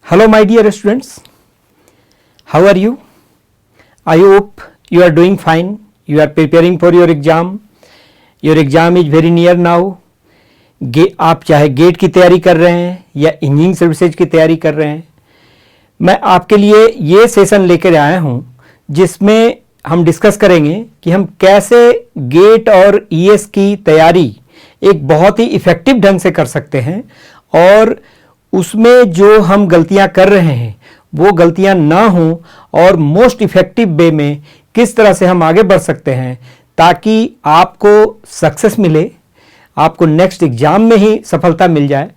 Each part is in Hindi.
Hello my dear students, how are you? I hope you are doing fine. You are preparing for your exam. Your exam is very near now. आप चाहे गेट की तैयारी कर रहे हैं या इंजीनियरिंग सर्विसेज की तैयारी कर रहे हैं, मैं आपके लिए ये सेशन लेकर आया हूँ जिसमें हम डिस्कस करेंगे कि हम कैसे गेट और ईएस की तैयारी एक बहुत ही इफ़ेक्टिव ढंग से कर सकते हैं और उसमें जो हम गलतियां कर रहे हैं वो गलतियां ना हों और मोस्ट इफ़ेक्टिव वे में किस तरह से हम आगे बढ़ सकते हैं ताकि आपको सक्सेस मिले, आपको नेक्स्ट एग्ज़ाम में ही सफलता मिल जाए।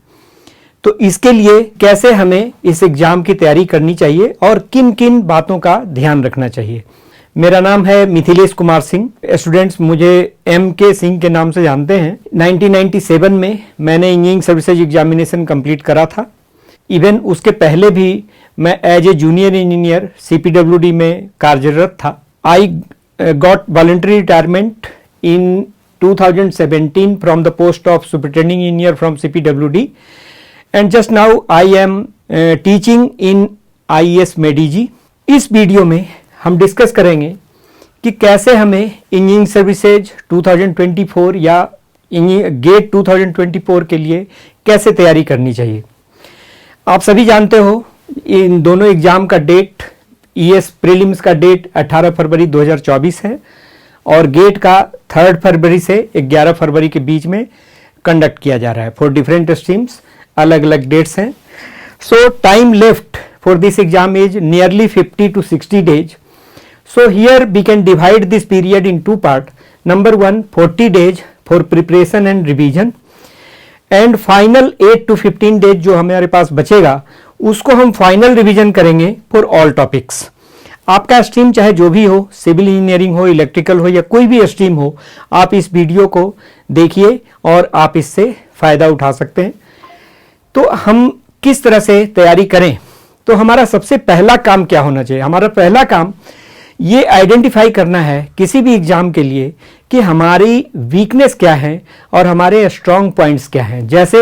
तो इसके लिए कैसे हमें इस एग्ज़ाम की तैयारी करनी चाहिए और किन किन बातों का ध्यान रखना चाहिए। मेरा नाम है मिथिलेश कुमार सिंह। स्टूडेंट्स मुझे MK सिंह के नाम से जानते हैं। 1997 में मैंने इंजीनियरिंग सर्विसेज एग्जामिनेशन कंप्लीट करा था। इवन उसके पहले भी मैं as a junior engineer CPWD में कार्यरत था। I got voluntary retirement in 2017 from the post of superintending engineer from CPWD and just now I am teaching in IES MEDIG। इस वीडियो में हम डिस्कस करेंगे कि कैसे हमें इंजीनियरिंग सर्विसेज 2024 या गेट 2024 के लिए कैसे तैयारी करनी चाहिए। आप सभी जानते हो इन दोनों एग्ज़ाम का डेट, ES प्रीलिम्स का डेट 18 फरवरी 2024 है और गेट का 3 फरवरी से 11 फरवरी के बीच में कंडक्ट किया जा रहा है। फॉर डिफरेंट स्ट्रीम्स अलग अलग डेट्स हैं। सो time left for this exam is nearly 50 to 60 days. So here we can divide this period in two parts. Number one, 40 days for preparation and revision, and final 8 to 15 days जो हमारे पास बचेगा उसको हम फाइनल रिवीजन करेंगे फॉर ऑल टॉपिक्स। आपका स्ट्रीम चाहे जो भी हो, सिविल इंजीनियरिंग हो, इलेक्ट्रिकल हो या कोई भी स्ट्रीम हो, आप इस वीडियो को देखिए और आप इससे फ़ायदा उठा सकते हैं। तो हम किस तरह से तैयारी करें, तो हमारा सबसे पहला काम क्या होना चाहिए। हमारा पहला काम ये आइडेंटिफाई करना है किसी भी एग्जाम के लिए कि हमारी वीकनेस क्या है और हमारे स्ट्रॉन्ग पॉइंट्स क्या हैं। जैसे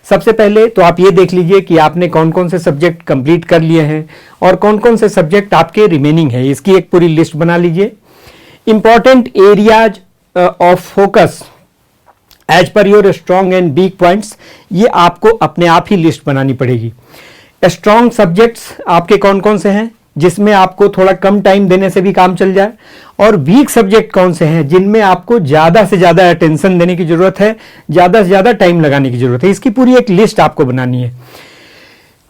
सबसे पहले तो आप ये देख लीजिए कि आपने कौन कौन से सब्जेक्ट कंप्लीट कर लिए हैं और कौन कौन से सब्जेक्ट आपके रिमेनिंग है, इसकी एक पूरी लिस्ट बना लीजिए। Important areas of focus as per your strong and weak points, ये आपको अपने आप ही लिस्ट बनानी पड़ेगी। स्ट्रॉन्ग सब्जेक्ट्स आपके कौन कौन से हैं जिसमें आपको थोड़ा कम टाइम देने से भी काम चल जाए, और वीक सब्जेक्ट कौन से हैं जिनमें आपको ज़्यादा से ज़्यादा अटेंशन देने की ज़रूरत है, ज़्यादा से ज़्यादा टाइम लगाने की ज़रूरत है। इसकी पूरी एक लिस्ट आपको बनानी है।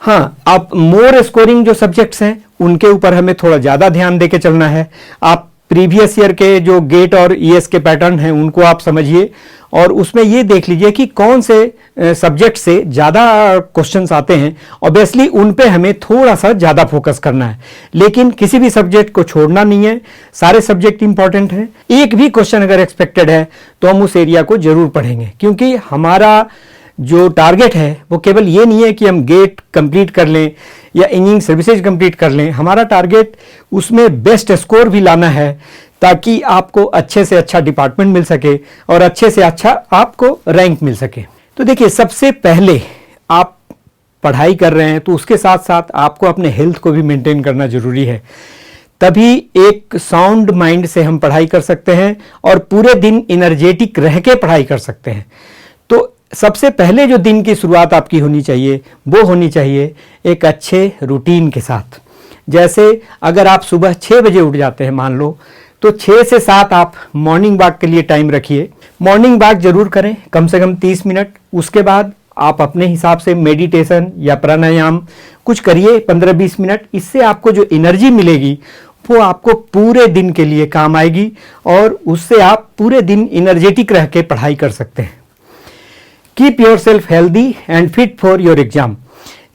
हाँ, आप मोर स्कोरिंग जो सब्जेक्ट्स हैं उनके ऊपर हमें थोड़ा ज़्यादा ध्यान देके चलना है। आप प्रीवियस ईयर के जो गेट और ES के पैटर्न हैं उनको आप समझिए और उसमें ये देख लीजिए कि कौन से सब्जेक्ट से ज़्यादा क्वेश्चंस आते हैं। ऑब्वियसली उन पे हमें थोड़ा सा ज़्यादा फोकस करना है, लेकिन किसी भी सब्जेक्ट को छोड़ना नहीं है। सारे सब्जेक्ट इंपॉर्टेंट हैं। एक भी क्वेश्चन अगर एक्सपेक्टेड है तो हम उस एरिया को जरूर पढ़ेंगे, क्योंकि हमारा जो टारगेट है वो केवल ये नहीं है कि हम गेट कंप्लीट कर लें या इंजीनियरिंग सर्विसेज कंप्लीट कर लें। हमारा टारगेट उसमें बेस्ट स्कोर भी लाना है ताकि आपको अच्छे से अच्छा डिपार्टमेंट मिल सके और अच्छे से अच्छा आपको रैंक मिल सके। तो देखिए, सबसे पहले आप पढ़ाई कर रहे हैं तो उसके साथ साथ आपको अपने हेल्थ को भी मेंटेन करना जरूरी है। तभी एक साउंड माइंड से हम पढ़ाई कर सकते हैं और पूरे दिन एनर्जेटिक रह के पढ़ाई कर सकते हैं। तो सबसे पहले जो दिन की शुरुआत आपकी होनी चाहिए वो होनी चाहिए एक अच्छे रूटीन के साथ। जैसे अगर आप सुबह 6 बजे उठ जाते हैं मान लो, तो 6 से 7 आप मॉर्निंग वॉक के लिए टाइम रखिए। मॉर्निंग वॉक जरूर करें, कम से कम 30 मिनट। उसके बाद आप अपने हिसाब से मेडिटेशन या प्राणायाम कुछ करिए 15-20 मिनट। इससे आपको जो एनर्जी मिलेगी वो आपको पूरे दिन के लिए काम आएगी और उससे आप पूरे दिन एनर्जेटिक रह के पढ़ाई कर सकते हैं। Keep your self healthy and fit for your exam.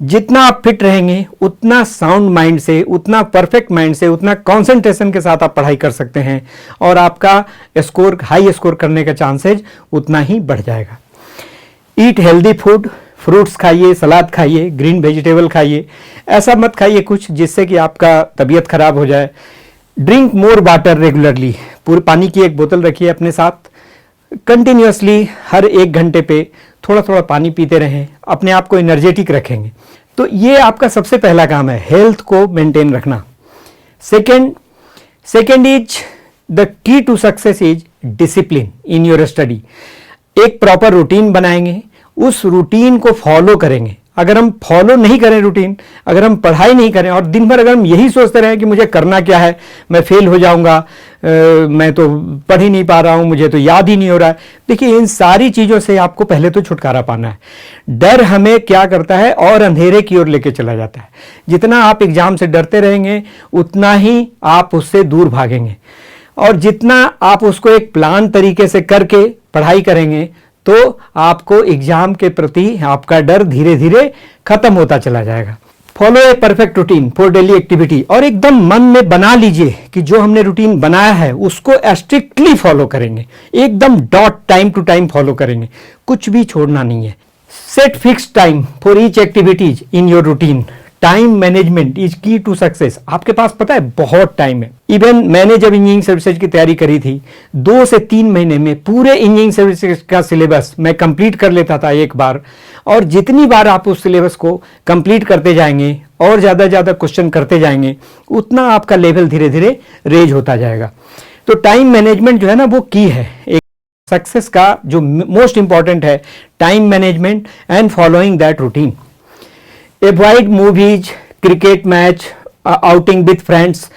जितना आप फिट रहेंगे उतना साउंड माइंड से, उतना परफेक्ट माइंड से, उतना कंसंट्रेशन के साथ आप पढ़ाई कर सकते हैं और आपका स्कोर, हाई स्कोर करने का चांसेज उतना ही बढ़ जाएगा। ईट हेल्दी फूड, फ्रूट्स खाइए, सलाद खाइए, ग्रीन वेजिटेबल खाइए। ऐसा मत खाइए कुछ जिससे कि आपका तबीयत खराब हो जाए। Drink more water regularly. पूरे पानी की एक बोतल रखिए अपने साथ। कंटिन्यूसली हर 1 घंटे पे थोड़ा थोड़ा पानी पीते रहें, अपने आप को एनर्जेटिक रखेंगे। तो ये आपका सबसे पहला काम है, हेल्थ को मेंटेन रखना। Second is the key to success is discipline in your study. एक प्रॉपर रूटीन बनाएंगे, उस रूटीन को फॉलो करेंगे। अगर हम फॉलो नहीं करें रूटीन, अगर हम पढ़ाई नहीं करें और दिन भर अगर हम यही सोचते रहें कि मुझे करना क्या है, मैं फेल हो जाऊंगा, मैं तो पढ़ ही नहीं पा रहा हूं, मुझे तो याद ही नहीं हो रहा है। देखिए, इन सारी चीज़ों से आपको पहले तो छुटकारा पाना है। डर हमें क्या करता है, और अंधेरे की ओर लेके चला जाता है। जितना आप एग्जाम से डरते रहेंगे उतना ही आप उससे दूर भागेंगे, और जितना आप उसको एक प्लान तरीके से करके पढ़ाई करेंगे तो आपको एग्जाम के प्रति आपका डर धीरे धीरे खत्म होता चला जाएगा। Follow a perfect routine for daily activity, और एकदम मन में बना लीजिए कि जो हमने रूटीन बनाया है उसको स्ट्रिक्टली फॉलो करेंगे, एकदम dot time to time follow करेंगे, कुछ भी छोड़ना नहीं है। Set fix time for each activities in your routine. Time management is key to success. आपके पास पता है बहुत टाइम है। इवन मैंने जब इंजीनियरिंग सर्विसेज की तैयारी करी थी, 2 से 3 महीने में पूरे इंजीनियरिंग सर्विसेज का सिलेबस मैं कंप्लीट कर लेता था एक बार। और जितनी बार आप उस सिलेबस को कंप्लीट करते जाएंगे और ज़्यादा क्वेश्चन करते जाएंगे, उतना आपका लेवल धीरे धीरे रेज होता जाएगा। तो टाइम मैनेजमेंट जो है ना, वो की है एक सक्सेस का, जो मोस्ट इंपॉर्टेंट है, time management and following that routine. Avoid movies, cricket match, outing with friends.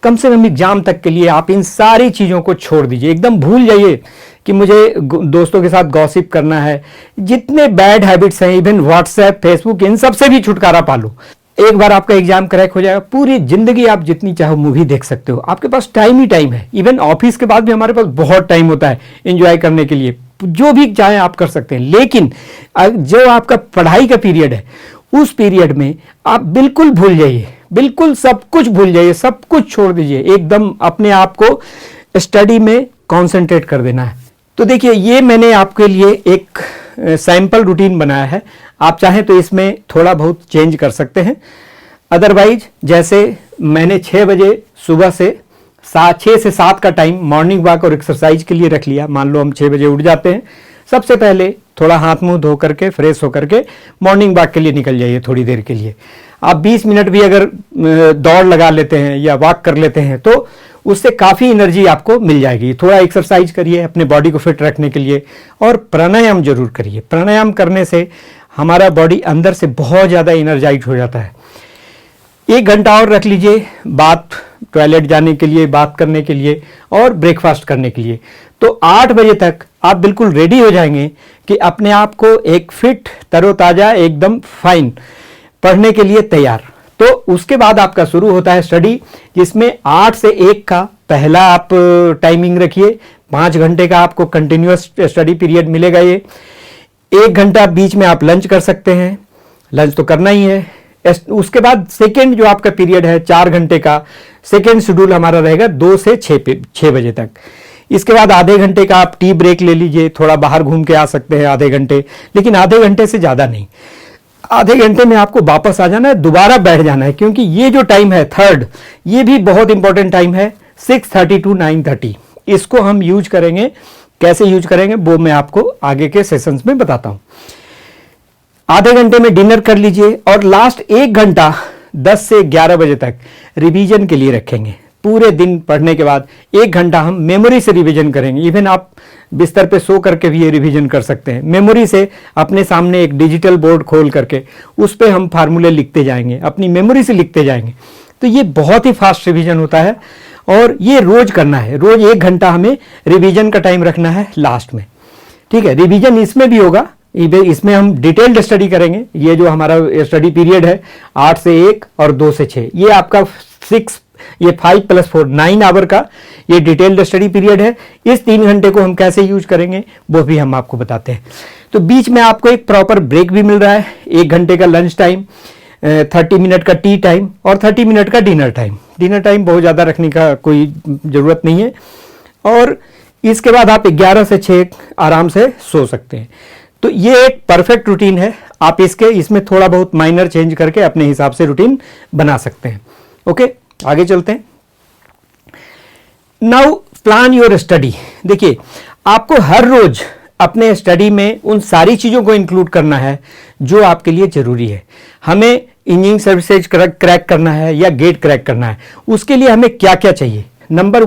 कम से कम एग्जाम तक के लिए आप इन सारी चीज़ों को छोड़ दीजिए, एकदम भूल जाइए कि मुझे दोस्तों के साथ गॉसिप करना है। जितने बैड हैबिट्स हैं, इवन व्हाट्सएप, फेसबुक, इन सब से भी छुटकारा पा लो। एक बार आपका एग्जाम क्रैक हो जाएगा, पूरी जिंदगी आप जितनी चाहो मूवी देख सकते हो। आपके पास टाइम ही टाइम है। इवन ऑफिस के बाद भी हमारे पास बहुत टाइम होता है एंजॉय करने के लिए, जो भी चाहे आप कर सकते हैं। लेकिन जो आपका पढ़ाई का पीरियड है, उस पीरियड में आप बिल्कुल भूल जाइए, बिल्कुल सब कुछ भूल जाइए, सब कुछ छोड़ दीजिए, एकदम अपने आप को स्टडी में कंसंट्रेट कर देना है। तो देखिए, ये मैंने आपके लिए एक सैंपल रूटीन बनाया है। आप चाहें तो इसमें थोड़ा बहुत चेंज कर सकते हैं। अदरवाइज जैसे मैंने 6 बजे सुबह से 6 से 7 का टाइम मॉर्निंग वॉक और एक्सरसाइज के लिए रख लिया। मान लो हम 6 बजे उठ जाते हैं, सबसे पहले थोड़ा हाथ मुंह धो करके फ्रेश होकर के मॉर्निंग वॉक के लिए निकल जाइए थोड़ी देर के लिए। आप 20 मिनट भी अगर दौड़ लगा लेते हैं या वॉक कर लेते हैं तो उससे काफ़ी एनर्जी आपको मिल जाएगी। थोड़ा एक्सरसाइज करिए अपने बॉडी को फिट रखने के लिए, और प्राणायाम जरूर करिए। प्राणायाम करने से हमारा बॉडी अंदर से बहुत ज़्यादा एनर्जाइज हो जाता है। 1 घंटा और रख लीजिए बात, टॉयलेट जाने के लिए, बात करने के लिए और ब्रेकफास्ट करने के लिए। तो 8 बजे तक आप बिल्कुल रेडी हो जाएंगे कि अपने आप को एक फिट, तरोताज़ा, एकदम फाइन पढ़ने के लिए तैयार। तो उसके बाद आपका शुरू होता है स्टडी, जिसमें 8 से 1 का पहला आप टाइमिंग रखिए। 5 घंटे का आपको कंटिन्यूअस स्टडी पीरियड मिलेगा। ये 1 घंटा बीच में आप लंच कर सकते हैं, लंच तो करना ही है। उसके बाद सेकेंड जो आपका पीरियड है 4 घंटे का, सेकेंड शेड्यूल हमारा रहेगा 2 से 6 बजे तक। इसके बाद आधे घंटे का आप टी ब्रेक ले लीजिए, थोड़ा बाहर घूम के आ सकते हैं आधे घंटे, लेकिन आधे घंटे से ज़्यादा नहीं। आधे घंटे में आपको वापस आ जाना है, दोबारा बैठ जाना है, क्योंकि ये जो टाइम है थर्ड, ये भी बहुत इंपॉर्टेंट टाइम है, 6:30 to 9:30। इसको हम यूज करेंगे। कैसे यूज करेंगे वो मैं आपको आगे के सेशंस में बताता हूं। आधे घंटे में डिनर कर लीजिए और लास्ट 1 घंटा 10 से 11 बजे तक रिवीजन के लिए रखेंगे। पूरे दिन पढ़ने के बाद 1 घंटा हम मेमोरी से रिवीजन करेंगे। इवन आप बिस्तर पे सो करके भी ये रिवीजन कर सकते हैं। मेमोरी से अपने सामने एक डिजिटल बोर्ड खोल करके उस पर हम फार्मूले लिखते जाएंगे, अपनी मेमोरी से लिखते जाएंगे। तो ये बहुत ही फास्ट रिवीजन होता है और ये रोज करना है। रोज 1 घंटा हमें रिवीजन का टाइम रखना है लास्ट में। ठीक है, रिवीजन इसमें भी होगा, इसमें हम डिटेल्ड स्टडी करेंगे। ये जो हमारा स्टडी पीरियड है 8 से 1 और 2 से 6, ये आपका 5 + 4 9 आवर का ये डिटेल्ड स्टडी पीरियड है। इस 3 घंटे को हम कैसे यूज करेंगे वो भी हम आपको बताते हैं। तो बीच में आपको एक प्रॉपर ब्रेक भी मिल रहा है, 1 घंटे का लंच टाइम, 30 मिनट का टी टाइम और 30 मिनट का डिनर टाइम। डिनर टाइम बहुत ज़्यादा रखने का कोई ज़रूरत नहीं है। और इसके बाद आप 11 से 6 आराम से सो सकते हैं। तो ये एक परफेक्ट रूटीन है। आप इसमें थोड़ा बहुत माइनर चेंज करके अपने हिसाब से रूटीन बना सकते हैं। ओके, आगे चलते हैं। Now plan your study. देखिए, आपको हर रोज अपने स्टडी में उन सारी चीज़ों को इंक्लूड करना है जो आपके लिए ज़रूरी है। हमें इंजीनियरिंग सर्विसेज क्रैक करना है या गेट क्रैक करना है, उसके लिए हमें क्या क्या चाहिए? Number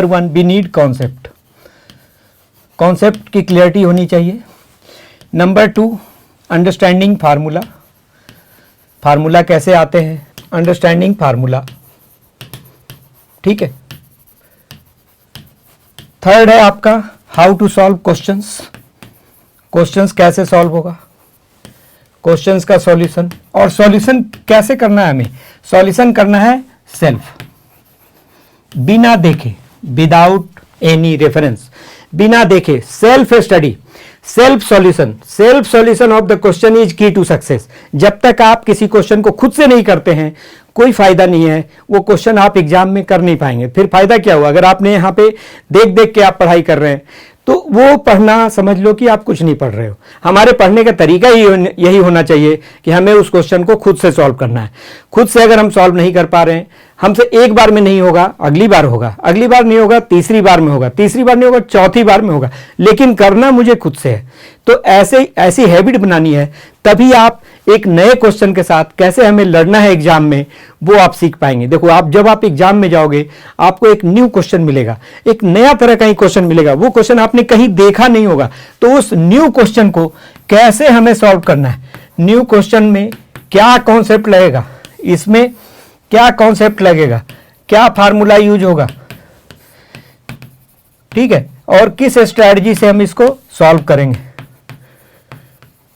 one we need concept. Concept की क्लियरिटी होनी चाहिए। Number two, understanding formula. Formula कैसे आते हैं, अंडरस्टैंडिंग फार्मूला, ठीक है। थर्ड है आपका how to solve questions. Questions कैसे सॉल्व होगा, क्वेश्चंस का सॉल्यूशन। और सॉल्यूशन कैसे करना है? हमें सॉल्यूशन करना है सेल्फ, बिना देखे, विदाउट एनी रेफरेंस, बिना देखे, self study, self solution of the question is key to success. जब तक आप किसी क्वेश्चन को खुद से नहीं करते हैं कोई फायदा नहीं है, वो क्वेश्चन आप एग्जाम में कर नहीं पाएंगे। फिर फायदा क्या हुआ? अगर आपने यहाँ पे देख देख के आप पढ़ाई कर रहे हैं तो वो पढ़ना समझ लो कि आप कुछ नहीं पढ़ रहे हो। हमारे पढ़ने का तरीका ही यही होना चाहिए कि हमें उस क्वेश्चन को खुद से सॉल्व करना है। खुद से अगर हम सॉल्व नहीं कर पा रहे हैं, हमसे एक बार में नहीं होगा, अगली बार होगा, अगली बार नहीं होगा, तीसरी बार में होगा, तीसरी बार नहीं होगा, चौथी बार में होगा, लेकिन करना मुझे खुद से है। तो ऐसी हैबिट बनानी है, तभी आप एक नए क्वेश्चन के साथ कैसे हमें लड़ना है एग्जाम में, वो आप सीख पाएंगे। देखो, जब आप एग्जाम में जाओगे आपको एक न्यू क्वेश्चन मिलेगा, एक नया तरह का ही क्वेश्चन मिलेगा, वो क्वेश्चन आपने कहीं देखा नहीं होगा। तो उस न्यू क्वेश्चन को कैसे हमें सॉल्व करना है, न्यू क्वेश्चन में क्या कॉन्सेप्ट लगेगा, इसमें क्या कॉन्सेप्ट लगेगा, क्या फार्मूला यूज होगा, ठीक है, और किस स्ट्रैटेजी से हम इसको सॉल्व करेंगे,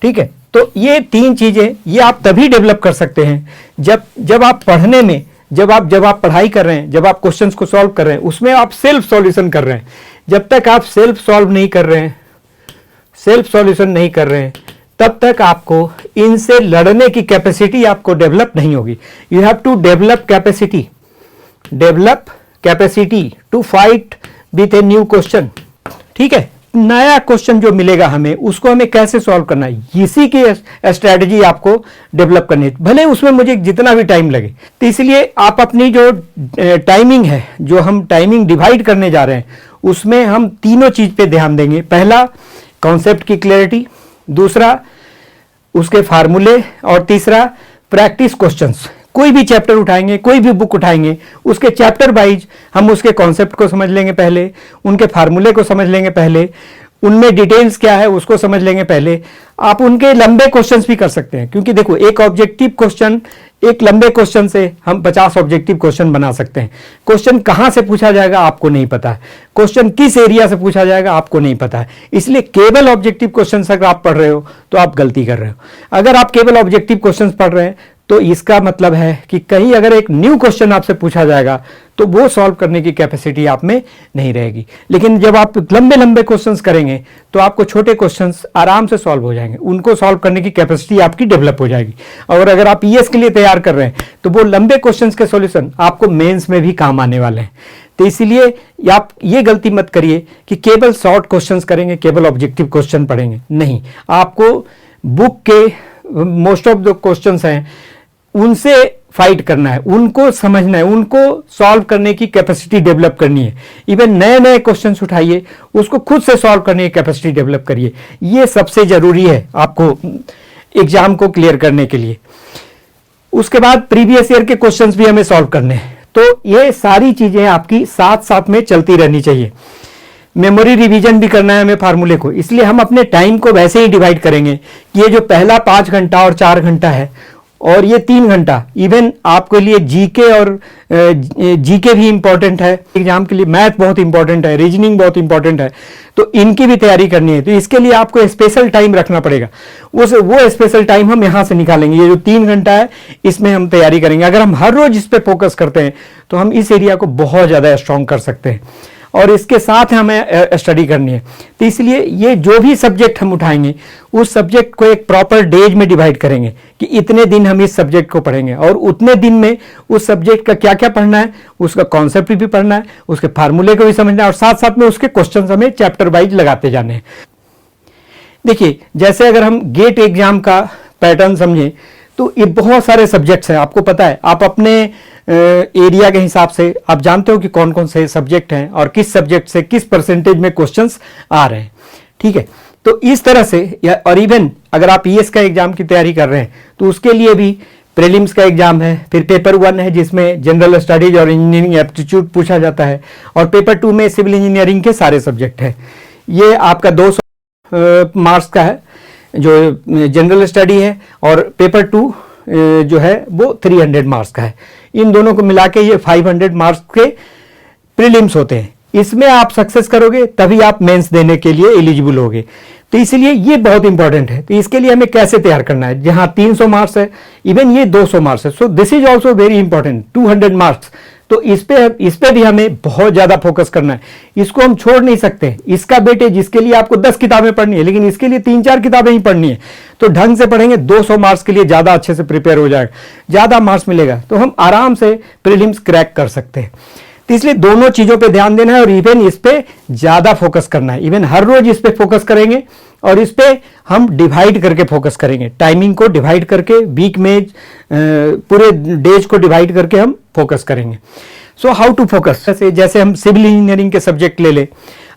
ठीक है। तो ये तीन चीजें ये आप तभी डेवलप कर सकते हैं जब आप पढ़ने में, जब आप पढ़ाई कर रहे हैं, जब आप क्वेश्चंस को सॉल्व कर रहे हैं, उसमें आप सेल्फ सॉल्यूशन कर रहे हैं। जब तक आप सेल्फ सॉल्व नहीं कर रहे हैं, सेल्फ सॉल्यूशन नहीं कर रहे हैं, तब तक आपको इनसे लड़ने की कैपेसिटी आपको डेवलप नहीं होगी। You have to develop capacity to fight with a new question, ठीक है। नया क्वेश्चन जो मिलेगा हमें, उसको हमें कैसे सॉल्व करना है, इसी की स्ट्रेटजी आपको डेवलप करनी है, भले उसमें मुझे जितना भी टाइम लगे। तो इसलिए आप अपनी जो टाइमिंग है, जो हम टाइमिंग डिवाइड करने जा रहे हैं, उसमें हम तीनों चीज पे ध्यान देंगे। पहला, कॉन्सेप्ट की क्लैरिटी, दूसरा उसके फार्मूले, और तीसरा प्रैक्टिस क्वेश्चंस। कोई भी चैप्टर उठाएंगे, कोई भी बुक उठाएंगे, उसके चैप्टर वाइज हम उसके कॉन्सेप्ट को समझ लेंगे पहले, उनके फार्मूले को समझ लेंगे पहले, उनमें डिटेल्स क्या है उसको समझ लेंगे पहले। आप उनके लंबे क्वेश्चंस भी कर सकते हैं, क्योंकि देखो, एक ऑब्जेक्टिव क्वेश्चन, एक लंबे क्वेश्चन से हम 50 ऑब्जेक्टिव क्वेश्चन बना सकते हैं। क्वेश्चन कहां से पूछा जाएगा आपको नहीं पता है, क्वेश्चन किस एरिया से पूछा जाएगा आपको नहीं पता है। इसलिए केवल ऑब्जेक्टिव क्वेश्चन अगर आप पढ़ रहे हो तो आप गलती कर रहे हो। अगर आप केवल ऑब्जेक्टिव क्वेश्चन पढ़ रहे हैं तो इसका मतलब है कि कहीं अगर एक न्यू क्वेश्चन आपसे पूछा जाएगा तो वो सॉल्व करने की कैपेसिटी आप में नहीं रहेगी। लेकिन जब आप लंबे लंबे क्वेश्चंस करेंगे तो आपको छोटे क्वेश्चंस आराम से सॉल्व हो जाएंगे, उनको सॉल्व करने की कैपेसिटी आपकी डेवलप हो जाएगी। और अगर आप ईएस के लिए तैयार कर रहे हैं तो वो लंबे क्वेश्चंस के सॉल्यूशन आपको मेंस में भी काम आने वाले हैं। तो इसीलिए आप ये गलती मत करिए कि केवल शॉर्ट क्वेश्चंस करेंगे, केवल ऑब्जेक्टिव क्वेश्चन पढ़ेंगे, नहीं। आपको बुक के मोस्ट ऑफ द क्वेश्चंस हैं उनसे फाइट करना है, उनको समझना है, उनको सॉल्व करने की कैपेसिटी डेवलप करनी है। इवन नए नए क्वेश्चंस उठाइए, उसको खुद से सॉल्व करने की कैपेसिटी डेवलप करिए। ये सबसे जरूरी है आपको एग्जाम को क्लियर करने के लिए। उसके बाद प्रीवियस ईयर के क्वेश्चंस भी हमें सॉल्व करने हैं। तो ये सारी चीजें आपकी साथ साथ में चलती रहनी चाहिए। मेमोरी रिवीजन भी करना है हमें फार्मूले को, इसलिए हम अपने टाइम को वैसे ही डिवाइड करेंगे कि ये जो पहला 5 घंटा और 4 घंटा है और ये 3 घंटा, इवन आपके लिए जीके और जीके भी इंपॉर्टेंट है एग्जाम के लिए, मैथ बहुत इंपॉर्टेंट है, रीजनिंग बहुत इंपॉर्टेंट है, तो इनकी भी तैयारी करनी है। तो इसके लिए आपको स्पेशल टाइम रखना पड़ेगा। वो स्पेशल टाइम हम यहाँ से निकालेंगे। ये जो 3 घंटा है इसमें हम तैयारी करेंगे। अगर हम हर रोज इस पर फोकस करते हैं तो हम इस एरिया को बहुत ज़्यादा स्ट्रॉन्ग कर सकते हैं, और इसके साथ हमें स्टडी करनी है। तो इसलिए ये जो भी सब्जेक्ट हम उठाएंगे उस सब्जेक्ट को एक प्रॉपर डेज में डिवाइड करेंगे कि इतने दिन हम इस सब्जेक्ट को पढ़ेंगे, और उतने दिन में उस सब्जेक्ट का क्या क्या पढ़ना है, उसका कॉन्सेप्ट भी पढ़ना है, उसके फार्मूले को भी समझना है, और साथ साथ में उसके क्वेश्चन हमें चैप्टर वाइज लगाते जाने हैं। देखिए, जैसे अगर हम गेट एग्जाम का पैटर्न समझें तो ये बहुत सारे सब्जेक्ट्स हैं, आपको पता है, आप अपने एरिया के हिसाब से आप जानते हो कि कौन कौन से सब्जेक्ट हैं और किस सब्जेक्ट से किस परसेंटेज में क्वेश्चंस आ रहे हैं, ठीक है। तो इस तरह से और इवन अगर आप ईएस का एग्जाम की तैयारी कर रहे हैं तो उसके लिए भी प्रीलिम्स का एग्जाम है, फिर पेपर 1 है जिसमें जनरल स्टडीज और इंजीनियरिंग एप्टीट्यूड पूछा जाता है, और पेपर 2 में सिविल इंजीनियरिंग के सारे सब्जेक्ट हैं। ये आपका 200 मार्क्स का है जो जनरल स्टडी है, और पेपर 2 जो है वो 300 मार्क्स का है। इन दोनों को मिला के ये 500 मार्क्स के प्रीलिम्स होते हैं। इसमें आप सक्सेस करोगे तभी आप मेंस देने के लिए एलिजिबल होगे। तो इसलिए ये बहुत इंपॉर्टेंट है। तो इसके लिए हमें कैसे तैयार करना है, जहां 300 मार्क्स है, इवन ये 200 मार्क्स है, so this is also very important, 200 marks. तो इस पे भी हमें बहुत ज्यादा फोकस करना है, इसको हम छोड़ नहीं सकते। इसका वेटेज, इसके लिए आपको 10 किताबें पढ़नी है, लेकिन इसके लिए 3-4 किताबें ही पढ़नी है। तो ढंग से पढ़ेंगे 200 मार्क्स के लिए ज्यादा अच्छे से प्रिपेयर हो जाएगा, ज्यादा मार्क्स मिलेगा, तो हम आराम से प्रीलिम्स क्रैक कर सकते हैं। तो इसलिए दोनों चीजों पे ध्यान देना है और इवन इस पे ज्यादा फोकस करना है। इवन हर रोज इस पे फोकस करेंगे और इस पे हम डिवाइड करके फोकस करेंगे, टाइमिंग को डिवाइड करके, वीक में पूरे डेज को डिवाइड करके हम फोकस करेंगे। सो हाउ टू फोकस, जैसे हम सिविल इंजीनियरिंग के सब्जेक्ट ले ले,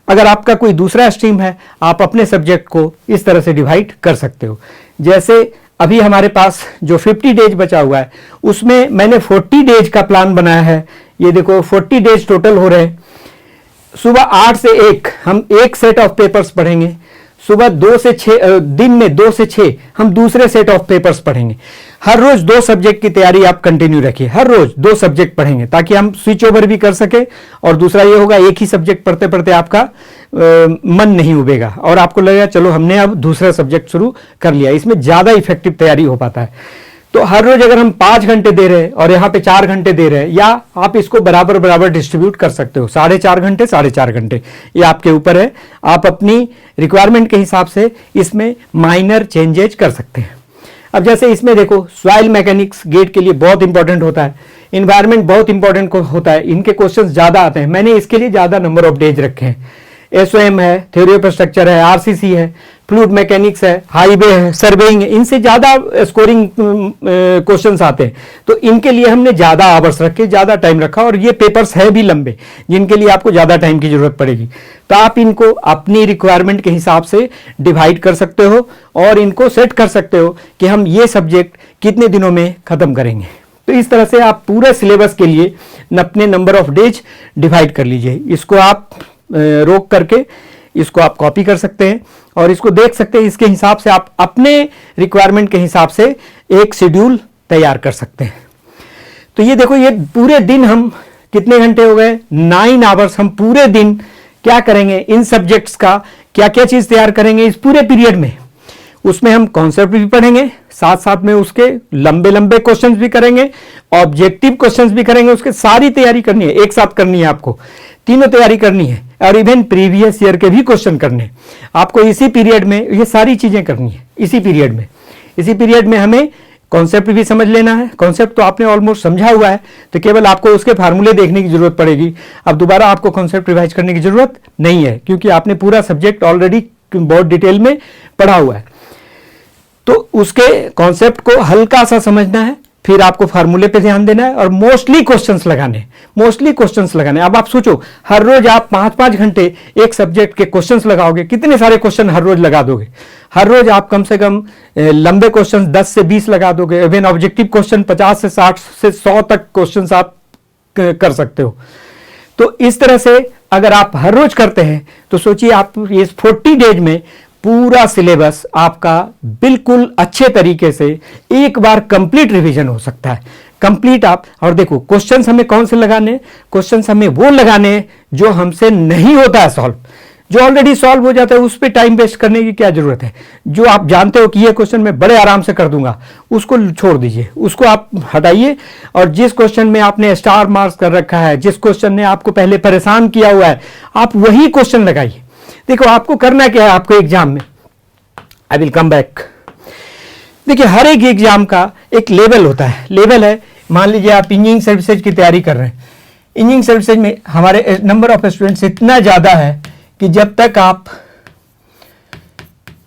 अगर आपका कोई दूसरा स्ट्रीम है आप अपने सब्जेक्ट को इस तरह से डिवाइड कर सकते हो। जैसे अभी हमारे पास जो 50 डेज बचा हुआ है उसमें मैंने 40 डेज का प्लान बनाया है। ये देखो 40 डेज टोटल हो रहे हैं। सुबह 8 से 1 हम एक सेट ऑफ पेपर्स पढ़ेंगे, सुबह 2 से 6 दिन में 2 से 6 हम दूसरे सेट ऑफ पेपर्स पढ़ेंगे। हर रोज 2 सब्जेक्ट की तैयारी आप कंटिन्यू रखिए, हर रोज 2 सब्जेक्ट पढ़ेंगे ताकि हम स्विच ओवर भी कर सके। और दूसरा ये होगा एक ही सब्जेक्ट पढ़ते पढ़ते आपका मन नहीं उबेगा और आपको लगेगा चलो हमने अब दूसरा सब्जेक्ट शुरू कर लिया, इसमें ज्यादा इफेक्टिव तैयारी हो पाता है। तो हर रोज अगर हम 5 घंटे दे रहे हैं और यहाँ पे 4 घंटे दे रहे हैं, या आप इसको बराबर बराबर डिस्ट्रीब्यूट कर सकते हो, 4.5 घंटे 4.5 घंटे, ये आपके ऊपर है। आप अपनी रिक्वायरमेंट के हिसाब से इसमें माइनर चेंजेज कर सकते हैं। अब जैसे इसमें देखो सॉइल मैकेनिक्स गेट के लिए बहुत इंपॉर्टेंट होता है, इन्वायरमेंट बहुत इंपॉर्टेंट होता है, इनके क्वेश्चंस ज्यादा आते हैं। मैंने इसके लिए ज्यादा नंबर ऑफ डेज रखे हैं। एसओएम है, थ्योरी ऑफ स्ट्रक्चर है, आरसीसी है, फ्लूइड मैकेनिक्स है, हाईवे है, सर्वेइंग है, इनसे ज्यादा स्कोरिंग क्वेश्चंस आते हैं। तो इनके लिए हमने ज्यादा आवर्स रखे, ज्यादा टाइम रखा, और ये पेपर्स है भी लंबे जिनके लिए आपको ज्यादा टाइम की जरूरत पड़ेगी। तो आप इनको अपनी रिक्वायरमेंट के हिसाब से डिवाइड कर सकते हो और इनको सेट कर सकते हो कि हम ये सब्जेक्ट कितने दिनों में खत्म करेंगे। तो इस तरह से आप पूरे सिलेबस के लिए अपने नंबर ऑफ डेज डिवाइड कर लीजिए। इसको आप रोक करके इसको आप कॉपी कर सकते हैं और इसको देख सकते हैं। इसके हिसाब से आप अपने रिक्वायरमेंट के हिसाब से एक शेड्यूल तैयार कर सकते हैं। तो ये देखो, ये पूरे दिन हम कितने घंटे हो गए, 9 आवर्स हम पूरे दिन क्या करेंगे, इन सब्जेक्ट्स का क्या क्या चीज तैयार करेंगे इस पूरे पीरियड में। उसमें हम कॉन्सेप्ट भी पढ़ेंगे, साथ साथ में उसके लंबे लंबे क्वेश्चंस भी करेंगे, ऑब्जेक्टिव क्वेश्चंस भी करेंगे। उसके सारी तैयारी करनी है, एक साथ करनी है, आपको तीनों तैयारी करनी है। और इवन प्रीवियस ईयर के भी क्वेश्चन करने हैं आपको इसी पीरियड में। ये सारी चीजें करनी है इसी पीरियड में। इसी पीरियड में हमें कॉन्सेप्ट भी समझ लेना है। कॉन्सेप्ट तो आपने ऑलमोस्ट समझा हुआ है, तो केवल आपको उसके फार्मूले देखने की जरूरत पड़ेगी। अब दोबारा आपको कॉन्सेप्ट रिवाइज करने की जरूरत नहीं है, क्योंकि आपने पूरा सब्जेक्ट ऑलरेडी बहुत डिटेल में पढ़ा हुआ है। तो उसके कॉन्सेप्ट को हल्का सा समझना है, फिर आपको फार्मूले पे ध्यान देना है और मोस्टली क्वेश्चंस लगाने। अब आप सोचो, हर रोज आप 5-5 घंटे एक सब्जेक्ट के क्वेश्चंस लगाओगे, कितने सारे क्वेश्चन हर रोज लगा दोगे। हर रोज आप कम से कम लंबे क्वेश्चन 10 से 20 लगा दोगे। इवन ऑब्जेक्टिव क्वेश्चन 50 से 60 से 100 तक क्वेश्चंस आप कर सकते हो। तो इस तरह से अगर आप हर रोज करते हैं तो सोचिए आप इस 40 डेज में पूरा सिलेबस आपका बिल्कुल अच्छे तरीके से एक बार कंप्लीट रिवीजन हो सकता है। कंप्लीट आप, और देखो क्वेश्चंस हमें कौन से लगाने, क्वेश्चंस हमें वो लगाने जो हमसे नहीं होता है सॉल्व। जो ऑलरेडी सॉल्व हो जाता है उस पर टाइम वेस्ट करने की क्या जरूरत है। जो आप जानते हो कि ये क्वेश्चन मैं बड़े आराम से कर दूंगा, उसको छोड़ दीजिए, उसको आप हटाइए। और जिस क्वेश्चन में आपने स्टार मार्क्स कर रखा है, जिस क्वेश्चन ने आपको पहले परेशान किया हुआ है, आप वही क्वेश्चन लगाइए। देखो आपको करना क्या है, आपको एग्जाम में, आई विल कम बैक। देखिए हर एक एग्जाम का एक लेवल होता है। लेवल है, मान लीजिए आप इंजीनियरिंग सर्विसेज की तैयारी कर रहे हैं। इंजीनियरिंग सर्विसेज में हमारे नंबर ऑफ स्टूडेंट्स इतना ज्यादा है कि जब तक आप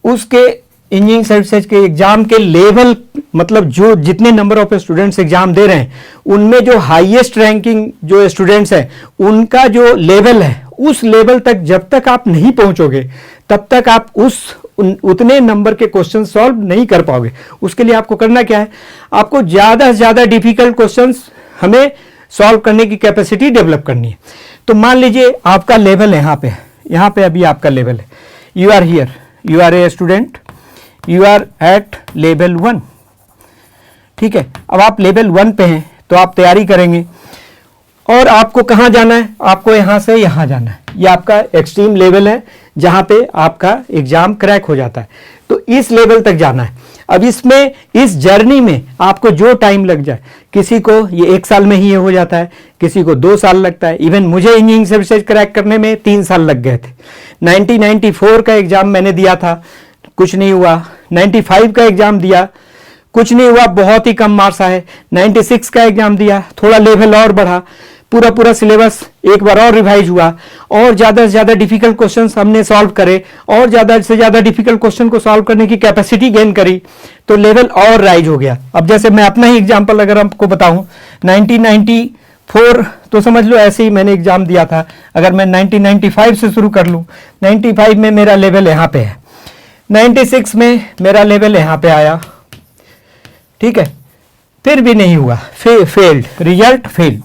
उसके इंजीनियरिंग सर्विसेज के एग्जाम के लेवल, मतलब जो जितने नंबर ऑफ स्टूडेंट्स एग्जाम दे रहे हैं उनमें जो हाईएस्ट रैंकिंग जो स्टूडेंट्स हैं उनका जो लेवल है उस लेवल तक जब तक आप नहीं पहुंचोगे तब तक आप उतने नंबर के क्वेश्चन सॉल्व नहीं कर पाओगे। उसके लिए आपको करना क्या है, आपको ज़्यादा से ज़्यादा डिफिकल्ट क्वेश्चंस हमें सॉल्व करने की कैपेसिटी डेवलप करनी है। तो मान लीजिए आपका लेवल यहाँ पे अभी आपका लेवल है, you are here, you are a student, you are at level 1, ठीक है। अब आप लेवल 1 पे हैं तो आप तैयारी करेंगे और आपको कहाँ जाना है, आपको यहाँ से यहाँ जाना है। ये आपका एक्सट्रीम लेवल है जहाँ पे आपका एग्जाम क्रैक हो जाता है, तो इस लेवल तक जाना है। अब इसमें इस जर्नी में आपको जो टाइम लग जाए, किसी को ये 1 साल में ही ये हो जाता है, किसी को 2 साल लगता है। इवन मुझे इंजीनियरिंग सर्विसेज क्रैक करने में 3 साल लग गए थे। 1994 का एग्जाम मैंने दिया था, कुछ नहीं हुआ। 95 का एग्जाम दिया, कुछ नहीं हुआ, बहुत ही कम मार्क्स आए। 96 का एग्जाम दिया, थोड़ा लेवल और बढ़ा, पूरा सिलेबस एक बार और रिवाइज हुआ और ज़्यादा से ज़्यादा डिफिकल्ट क्वेश्चंस हमने सॉल्व करे और ज़्यादा से ज़्यादा डिफिकल्ट क्वेश्चन को सॉल्व करने की कैपेसिटी गेन करी, तो लेवल और राइज हो गया। अब जैसे मैं अपना ही एग्जाम्पल अगर आपको बताऊं, 1994 तो समझ लो ऐसे ही मैंने एग्जाम दिया था। अगर मैं 1995 से शुरू कर लूँ, 95 में मेरा लेवल यहाँ पे है, 96 में मेरा लेवल यहाँ पे आया, ठीक है, फिर भी नहीं हुआ, फेल्ड, रिजल्ट फेल्ड,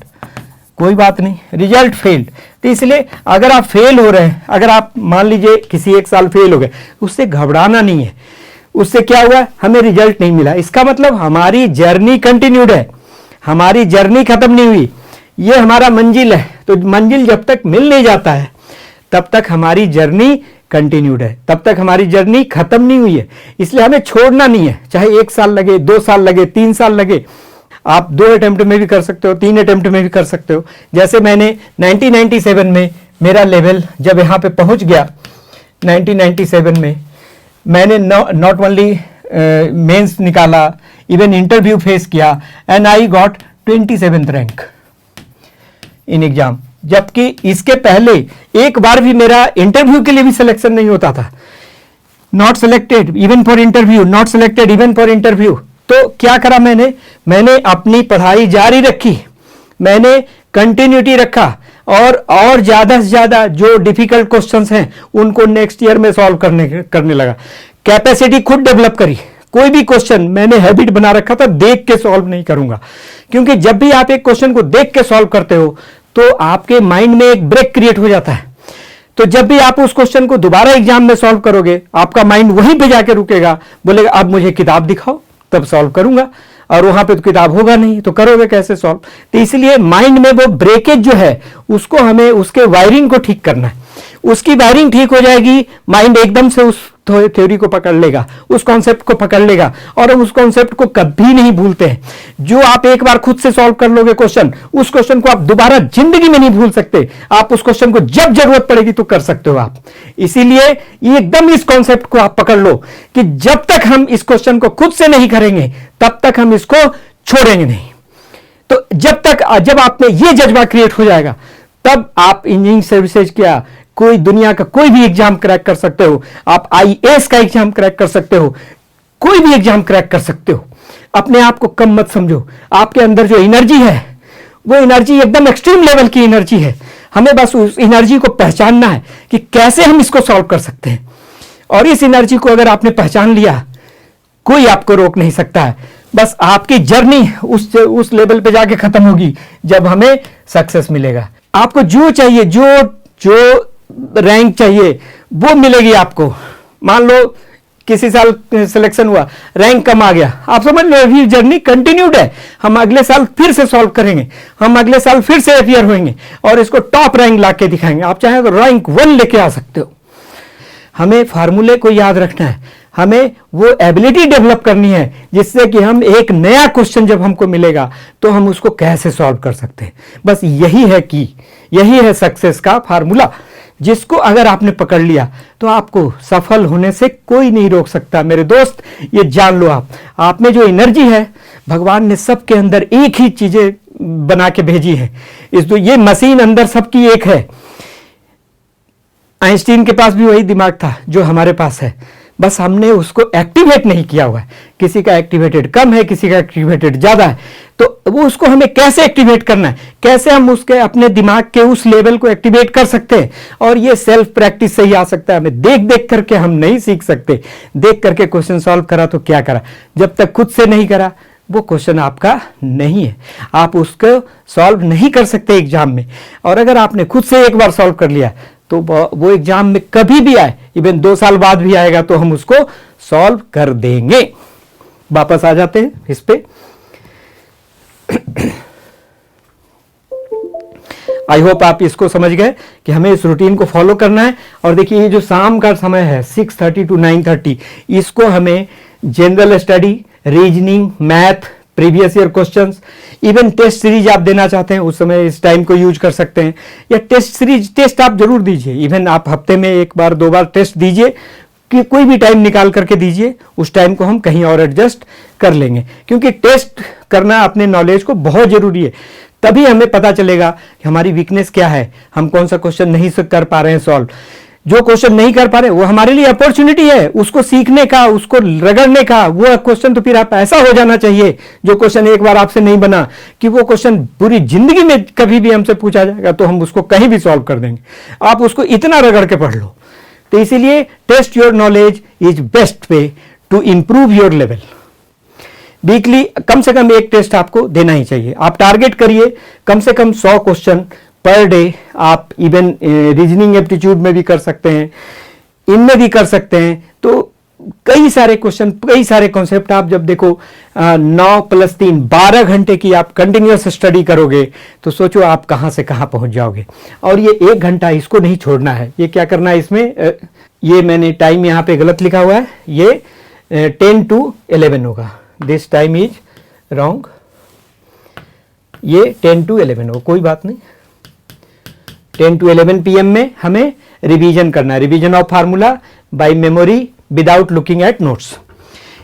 कोई बात नहीं, रिजल्ट फेल्ड। तो इसलिए अगर आप फेल हो रहे हैं, अगर आप मान लीजिए किसी 1 साल फेल हो गए, उससे घबराना नहीं है। उससे क्या हुआ, हमें रिजल्ट नहीं मिला, इसका मतलब हमारी जर्नी कंटिन्यूड है, हमारी जर्नी खत्म नहीं हुई, ये हमारा मंजिल है। तो मंजिल जब तक मिल नहीं जाता है तब तक हमारी जर्नी कंटिन्यूड है, तब तक हमारी जर्नी खत्म नहीं हुई है। इसलिए हमें छोड़ना नहीं है, चाहे 1 साल लगे, 2 साल लगे, 3 साल लगे, आप 2 अटेम्प्ट में भी कर सकते हो, 3 अटेम्प्ट में भी कर सकते हो। जैसे मैंने 1997 में मेरा लेवल जब यहाँ पे पहुँच गया, 1997 में मैंने नॉट ओनली मेंस निकाला, इवन इंटरव्यू फेस किया and I got 27th rank in exam. जबकि इसके पहले एक बार भी मेरा इंटरव्यू के लिए भी सिलेक्शन नहीं होता था, not selected even for interview, not selected even for interview. तो क्या करा मैंने अपनी पढ़ाई जारी रखी, मैंने कंटिन्यूटी रखा और ज्यादा से ज्यादा जो डिफिकल्ट क्वेश्चंस हैं उनको नेक्स्ट ईयर में सॉल्व करने लगा, कैपेसिटी खुद डेवलप करी। कोई भी क्वेश्चन मैंने हैबिट बना रखा था, देख के सॉल्व नहीं करूंगा, क्योंकि जब भी आप एक क्वेश्चन को देख के सॉल्व करते हो तो आपके माइंड में एक ब्रेक क्रिएट हो जाता है। तो जब भी आप उस क्वेश्चन को दोबारा एग्जाम में सॉल्व करोगे, आपका माइंड वहीं पे जाके रुकेगा, बोलेगा अब मुझे किताब दिखाओ तब सॉल्व करूंगा, और वहां पे तो किताब होगा नहीं, तो करोगे कैसे सॉल्व। तो इसलिए माइंड में वो ब्रेकेज जो है उसको हमें, उसके वायरिंग को ठीक करना है। उसकी वायरिंग ठीक हो जाएगी, माइंड एकदम से उस थ्योरी को पकड़ लेगा, उस कॉन्सेप्ट को पकड़ लेगा, और हम उस कॉन्सेप्ट को कभी नहीं भूलते हैं। जो आप एक बार खुद से सॉल्व कर लोगे क्वेश्चन, उस क्वेश्चन को आप दोबारा जिंदगी में नहीं भूल सकते। आप उस क्वेश्चन को जब जरूरत पड़ेगी तो कर सकते हो आप। इसीलिए एकदम इस कॉन्सेप्ट को आप पकड़ लो कि जब तक हम इस क्वेश्चन को खुद से नहीं करेंगे तब तक हम इसको छोड़ेंगे नहीं। तो जब आप में ये जज्बा क्रिएट हो जाएगा, तब आप इंजीनियरिंग सर्विसेज क्या, कोई दुनिया का कोई भी एग्जाम क्रैक कर सकते हो। आप आईएएस का एग्जाम क्रैक कर सकते हो, कोई भी एग्जाम क्रैक कर सकते हो। अपने आप को कम मत समझो। आपके अंदर जो एनर्जी है वो एनर्जी एकदम एक्सट्रीम लेवल की एनर्जी है। हमें बस उस एनर्जी को पहचानना है कि कैसे हम इसको सॉल्व कर सकते हैं, और इस एनर्जी को अगर आपने पहचान लिया, कोई आपको रोक नहीं सकता है। बस आपकी जर्नी उस लेवल पे जाके खत्म होगी जब हमें सक्सेस मिलेगा। आपको जो चाहिए, जो रैंक चाहिए वो मिलेगी आपको। मान लो किसी साल सिलेक्शन हुआ, रैंक कम आ गया, आप समझ लो अभी जर्नी कंटिन्यूड है। हम अगले साल फिर से सॉल्व करेंगे, हम अगले साल फिर से अपियर होंगे और इसको टॉप रैंक ला के दिखाएंगे। आप चाहे तो रैंक 1 लेके आ सकते हो। हमें फार्मूले को याद रखना है, हमें वो एबिलिटी डेवलप करनी है जिससे कि हम एक नया क्वेश्चन जब हमको मिलेगा तो हम उसको कैसे सॉल्व कर सकते हैं। बस यही है सक्सेस का फार्मूला, जिसको अगर आपने पकड़ लिया तो आपको सफल होने से कोई नहीं रोक सकता। मेरे दोस्त, ये जान लो, आप में जो एनर्जी है, भगवान ने सबके अंदर एक ही चीजें बना के भेजी है। ये मशीन अंदर सबकी एक है। आइंस्टीन के पास भी वही दिमाग था जो हमारे पास है। बस हमने उसको एक्टिवेट नहीं किया हुआ है। किसी का एक्टिवेटेड कम है, किसी का एक्टिवेटेड ज्यादा है, तो वो उसको हमें कैसे एक्टिवेट करना है, कैसे हम उसके अपने दिमाग के उस लेवल को एक्टिवेट कर सकते हैं। और ये सेल्फ प्रैक्टिस से ही आ सकता है, हमें देख देख करके हम नहीं सीख सकते। देख करके क्वेश्चन सॉल्व करा तो क्या करा, जब तक खुद से नहीं करा वो क्वेश्चन आपका नहीं है, आप उसको सॉल्व नहीं कर सकते एग्जाम में। और अगर आपने खुद से एक बार सॉल्व कर लिया तो वो एग्जाम में कभी भी आए, इवन 2 साल बाद भी आएगा तो हम उसको सॉल्व कर देंगे। वापस आ जाते हैं इस पे। आई होप आप इसको समझ गए कि हमें इस रूटीन को फॉलो करना है। और देखिए ये जो शाम का समय है 6:30 to 9:30, इसको हमें general study, reasoning, math, previous year questions, even test series आप देना चाहते हैं उस समय इस टाइम को यूज कर सकते हैं। या टेस्ट सीरीज, टेस्ट आप जरूर दीजिए, इवन आप हफ्ते में 1 बार 2 बार टेस्ट दीजिए, कि कोई भी टाइम निकाल करके दीजिए। उस टाइम को हम कहीं और एडजस्ट कर लेंगे, क्योंकि टेस्ट करना अपने नॉलेज को बहुत जरूरी है। तभी हमें पता चलेगा कि हमारी वीकनेस क्या है, हम कौन सा क्वेश्चन नहीं कर पा रहे हैं सॉल्व। जो क्वेश्चन नहीं कर पा रहे वो हमारे लिए अपॉर्चुनिटी है उसको सीखने का, उसको रगड़ने का। वो क्वेश्चन तो फिर आप ऐसा हो जाना चाहिए, जो क्वेश्चन एक बार आपसे नहीं बना, कि वो क्वेश्चन पूरी जिंदगी में कभी भी हमसे पूछा जाएगा तो हम उसको कहीं भी सॉल्व कर देंगे। आप उसको इतना रगड़ के पढ़ लो। तो इसीलिए test your knowledge is best way to improve your level. Weekly कम से कम 1 टेस्ट आपको देना ही चाहिए। आप टारगेट करिए कम से कम 100 क्वेश्चन पर डे। आप इवन रीजनिंग एप्टीट्यूड में भी कर सकते हैं, इनमें भी कर सकते हैं। तो कई सारे क्वेश्चन, कई सारे कॉन्सेप्ट आप जब देखो 9 + 3 12 घंटे की आप कंटिन्यूअस स्टडी करोगे तो सोचो आप कहां से कहां पहुंच जाओगे। और ये 1 घंटा इसको नहीं छोड़ना है। ये क्या करना है इसमें, ये मैंने टाइम यहां पे गलत लिखा हुआ है, ये 10 to 11 होगा। दिस टाइम इज रॉन्ग, ये 10 to 11 होगा, कोई बात नहीं। 10 to 11 PM में हमें रिवीजन करना है, revision of formula by memory without looking at notes.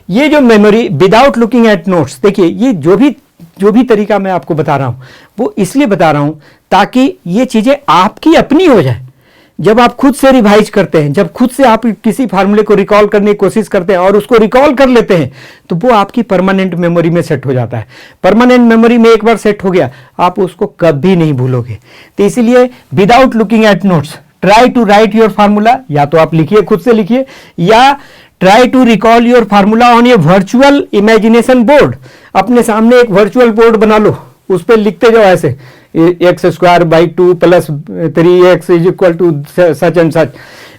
ये जो memory without looking at notes, देखिए ये जो भी तरीका मैं आपको बता रहा हूं वो इसलिए बता रहा हूं ताकि ये चीजें आपकी अपनी हो जाए। जब आप खुद से रिवाइज करते हैं, जब खुद से आप किसी फार्मूले को रिकॉल करने की कोशिश करते हैं और उसको रिकॉल कर लेते हैं तो वो आपकी परमानेंट मेमोरी में सेट हो जाता है। परमानेंट मेमोरी में एक बार सेट हो गया आप उसको कभी नहीं भूलोगे। तो इसीलिए without looking at notes try to write your formula. या तो आप लिखिए, खुद से लिखिए, या try to recall your formula on a virtual imagination board. अपने सामने एक वर्चुअल बोर्ड बना लो, उस पर लिखते जाओ ऐसे x² + 2 + 3x = such and such,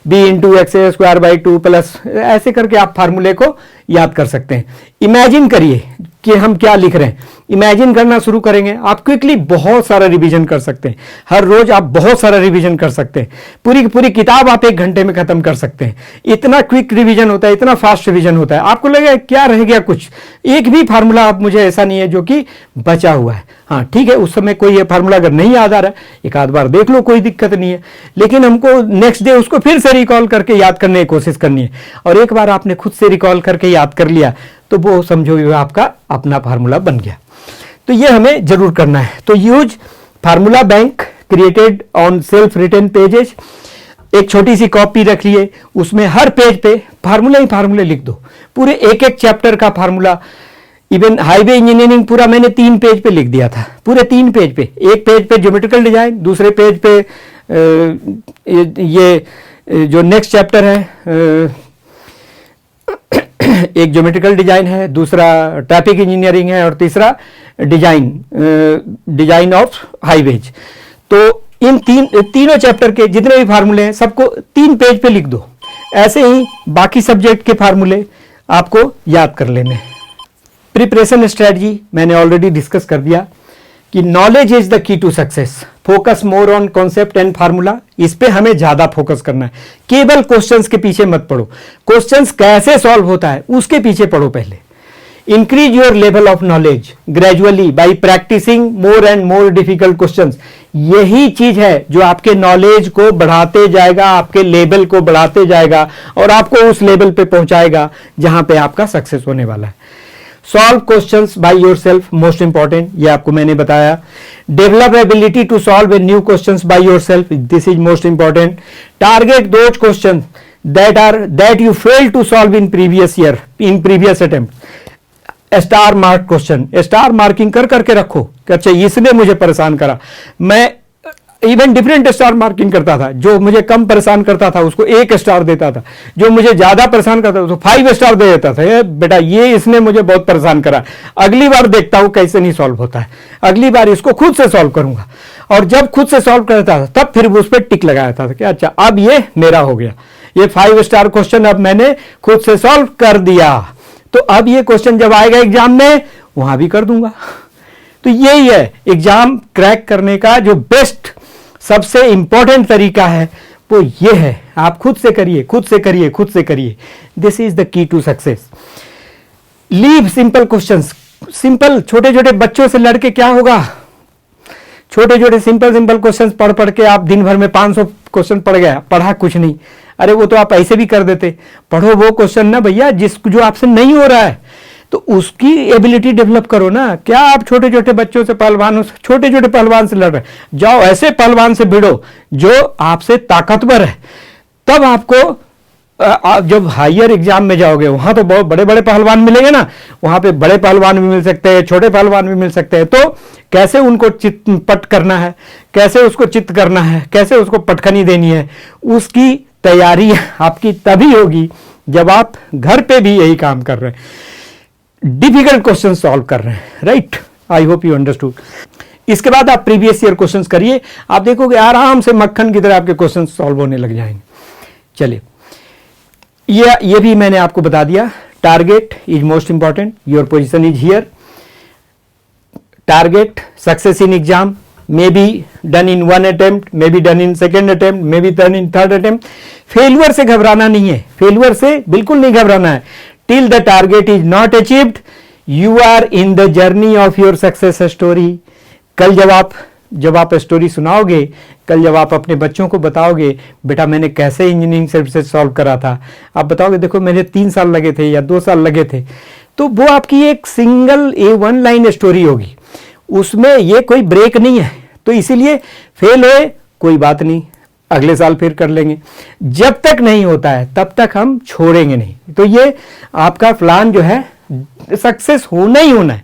b × x² / 2 ऐसे करके आप फार्मूले को याद कर सकते हैं। इमेजिन करिए कि हम क्या लिख रहे हैं, इमेजिन करना शुरू करेंगे आप क्विकली बहुत सारा रिवीजन कर सकते हैं। हर रोज आप बहुत सारा रिवीजन कर सकते हैं, पूरी की पूरी किताब आप 1 घंटे में खत्म कर सकते हैं। इतना क्विक रिवीजन होता है, इतना फास्ट रिवीजन होता है। आपको लगेगा क्या रह गया, कुछ एक भी फार्मूला आप मुझे ऐसा नहीं है जो कि बचा हुआ है। हाँ ठीक है, उस समय कोई ये फार्मूला अगर नहीं याद आ रहा है एक आध बार देख लो, कोई दिक्कत नहीं है, लेकिन हमको नेक्स्ट डे उसको फिर से रिकॉल करके याद करने की कोशिश करनी है। और एक बार आपने खुद से रिकॉल करके याद कर लिया तो वो समझो ये आपका अपना फार्मूला बन गया। तो ये हमें जरूर करना है। तो use formula bank created on self written pages. एक छोटी सी कॉपी रखिए, उसमें हर पेज पे फार्मूले ही फार्मूले लिख दो, पूरे एक चैप्टर का फार्मूला। इवन हाईवे इंजीनियरिंग पूरा मैंने 3 पेज पे लिख दिया था, पूरे 3 पेज पे। एक पेज पे ज्योमेट्रिकल डिजाइन, दूसरे पेज पे ये जो नेक्स्ट चैप्टर है एक ज्योमेट्रिकल डिजाइन है, दूसरा ट्रैफिक इंजीनियरिंग है और तीसरा डिजाइन ऑफ हाईवेज। तो इन तीनों चैप्टर के जितने भी फार्मूले हैं सबको 3 पेज पे लिख दो। ऐसे ही बाकी सब्जेक्ट के फार्मूले आपको याद कर लेने। प्रिपरेशन स्ट्रेटजी मैंने ऑलरेडी डिस्कस कर दिया कि knowledge is the key to success. Focus more on concept and formula, इस पे हमें ज्यादा फोकस करना है। केवल क्वेश्चंस के पीछे मत पढ़ो, क्वेश्चंस कैसे सॉल्व होता है उसके पीछे पढ़ो पहले। Increase your level of knowledge gradually by practising more and more difficult questions. यही चीज है जो आपके नॉलेज को बढ़ाते जाएगा, आपके लेवल को बढ़ाते जाएगा और आपको उस लेवल पे पहुंचाएगा जहां पे आपका सक्सेस होने वाला है। Solve questions by yourself, most important, ये आपको मैंने बताया। Develop ability to solve a new questions by yourself, this is most important. Target those question that you failed to solve in previous year, in previous attempt. Star mark question, star marking कर करके रखो कि अच्छा इसने मुझे परेशान करा। मैं इवन डिफरेंट स्टार मार्किंग करता था, जो मुझे कम परेशान करता था उसको 1 स्टार देता था, जो मुझे ज्यादा परेशान करता था उसको 5 स्टार दे देता था। ये बेटा ये इसने मुझे बहुत परेशान करा, अगली बार देखता हूं कैसे नहीं सॉल्व होता है, अगली बार इसको खुद से सॉल्व करूंगा। और जब खुद से सॉल्व करता था तब फिर उस पर टिक लगाया था कि अच्छा अब ये मेरा हो गया, ये 5 स्टार क्वेश्चन अब मैंने खुद से सॉल्व कर दिया, तो अब ये क्वेश्चन जब आएगा एग्जाम में वहां भी कर दूंगा। तो यही है एग्जाम क्रैक करने का जो बेस्ट सबसे इंपॉर्टेंट तरीका है, वो ये है, आप खुद से करिए, खुद से करिए, खुद से करिए। This is the key to success. Leave simple questions. Simple छोटे छोटे बच्चों से लड़के क्या होगा, छोटे छोटे सिंपल सिंपल क्वेश्चंस पढ़ पढ़ के आप दिन भर में 500 क्वेश्चन पढ़ गया, पढ़ा कुछ नहीं। अरे वो तो आप ऐसे भी कर देते। पढ़ो वो क्वेश्चन ना भैया जो आपसे नहीं हो रहा है, तो उसकी एबिलिटी डेवलप करो ना। क्या आप छोटे छोटे बच्चों से पहलवानों से, छोटे छोटे पहलवान से लड़ रहे, जाओ ऐसे पहलवान से भिड़ो जो आपसे ताकतवर है। तब आपको आप जब हायर एग्जाम में जाओगे वहां तो बहुत बड़े बड़े पहलवान मिलेंगे ना, वहां पे बड़े पहलवान भी मिल सकते हैं, छोटे पहलवान भी मिल सकते हैं। तो कैसे उनको पट करना है, कैसे उसको चित्त करना है, कैसे उसको पटखनी देनी है, उसकी तैयारी आपकी तभी होगी जब आप घर पे भी यही काम कर रहे हैं, डिफिकल्ट क्वेश्चन सॉल्व कर रहे हैं। Right, I hope you understood. इसके बाद आप प्रीवियस ईयर क्वेश्चंस करिए, आप देखोगे आराम से मक्खन की तरह आपके क्वेश्चन सॉल्व होने लग जाएंगे। चलिए, ये भी मैंने आपको बता दिया। Target is most important, your position is here. Target success in exam may be done in 1 attempt, may be done in 2nd attempt, may be done in 3rd attempt. Failure से घबराना नहीं है, फेलियर से बिल्कुल नहीं घबराना है। Till the target is not achieved you are in the journey of your success story. कल जब आप स्टोरी सुनाओगे, कल जब आप अपने बच्चों को बताओगे बेटा मैंने कैसे इंजीनियरिंग सर्विसेज सॉल्व करा था, आप बताओगे देखो मेरे 3 साल लगे थे या 2 साल लगे थे, तो वो आपकी एक सिंगल A1 लाइन स्टोरी होगी, उसमें ये कोई ब्रेक नहीं है। तो इसीलिए फेल होए कोई बात नहीं, अगले साल फिर कर लेंगे। जब तक नहीं होता है तब तक हम छोड़ेंगे नहीं। तो ये आपका प्लान जो है सक्सेस होना ही होना है,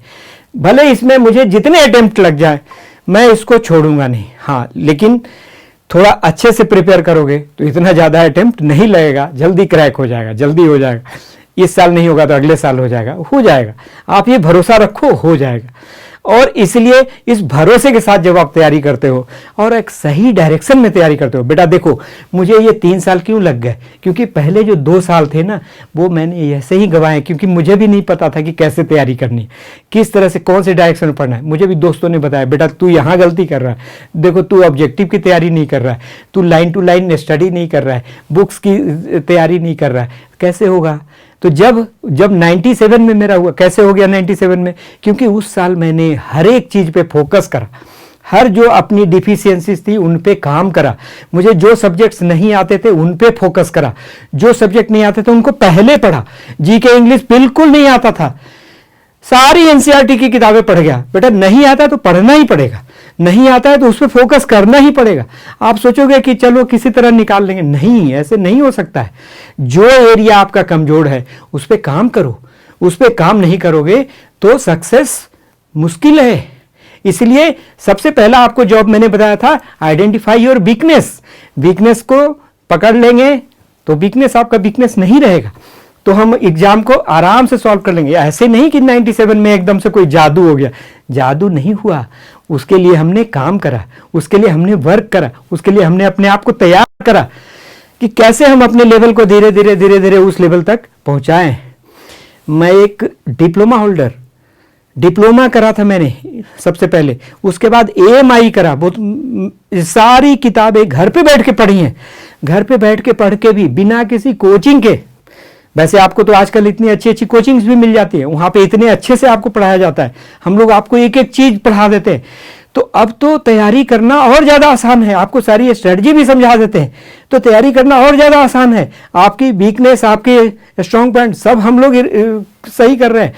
भले इसमें मुझे जितने अटेम्प्ट लग जाए मैं इसको छोड़ूंगा नहीं। हाँ, लेकिन थोड़ा अच्छे से प्रिपेयर करोगे तो इतना ज़्यादा अटेम्प्ट नहीं लगेगा, जल्दी क्रैक हो जाएगा, जल्दी हो जाएगा। इस साल नहीं होगा तो अगले साल हो जाएगा, हो जाएगा। आप ये भरोसा रखो, हो जाएगा। और इसलिए इस भरोसे के साथ जब आप तैयारी करते हो और एक सही डायरेक्शन में तैयारी करते हो, बेटा देखो मुझे ये 3 साल क्यों लग गए, क्योंकि पहले जो 2 साल थे ना वो मैंने ऐसे ही गंवाए, क्योंकि मुझे भी नहीं पता था कि कैसे तैयारी करनी है, किस तरह से कौन से डायरेक्शन में पढ़ना है। मुझे भी दोस्तों ने बताया बेटा तू यहाँ गलती कर रहा है, देखो तू ऑब्जेक्टिव की तैयारी नहीं कर रहा है, तू लाइन टू लाइन स्टडी नहीं कर रहा है, बुक्स की तैयारी नहीं कर रहा है, कैसे होगा। तो जब 97 में मेरा हुआ, कैसे हो गया 97 में, क्योंकि उस साल मैंने हर एक चीज पे फोकस करा, हर जो अपनी डिफिशियंसीज थी उन पे काम करा, मुझे जो सब्जेक्ट्स नहीं आते थे उन पे फोकस करा, जो सब्जेक्ट नहीं आते थे उनको पहले पढ़ा। जीके इंग्लिश बिल्कुल नहीं आता था, सारी एनसीईआरटी की किताबें पढ़ गया। बेटा नहीं आता तो पढ़ना ही पड़ेगा, नहीं आता है तो उस पर फोकस करना ही पड़ेगा। आप सोचोगे कि चलो किसी तरह निकाल लेंगे, नहीं, ऐसे नहीं हो सकता है। जो एरिया आपका कमजोर है उस पर काम करो, उस पर काम नहीं करोगे तो सक्सेस मुश्किल है। इसलिए सबसे पहला आपको जॉब मैंने बताया था, आइडेंटिफाई योर वीकनेस। वीकनेस को पकड़ लेंगे तो वीकनेस आपका वीकनेस नहीं रहेगा, तो हम एग्जाम को आराम से सॉल्व कर लेंगे। ऐसे नहीं कि 97 में एकदम से कोई जादू हो गया, जादू नहीं हुआ। उसके लिए हमने काम करा, उसके लिए हमने वर्क करा, उसके लिए हमने अपने आप को तैयार करा कि कैसे हम अपने लेवल को धीरे धीरे उस लेवल तक पहुंचाएं। मैं एक डिप्लोमा होल्डर, डिप्लोमा करा था मैंने सबसे पहले, उसके बाद AMI करा। बहुत सारी किताबें घर पे बैठ के पढ़ी हैं, घर पे बैठ के पढ़ के भी बिना किसी कोचिंग के। वैसे आपको तो आजकल इतनी अच्छी अच्छी कोचिंग्स भी मिल जाती है, वहां पे इतने अच्छे से आपको पढ़ाया जाता है, हम लोग आपको एक एक चीज पढ़ा देते हैं। तो अब तो तैयारी करना और ज्यादा आसान है, आपको सारी स्ट्रेटजी भी समझा देते हैं, तो तैयारी करना और ज्यादा आसान है। आपकी वीकनेस, आपके स्ट्रॉन्ग पॉइंट सब हम लोग सही कर रहे हैं।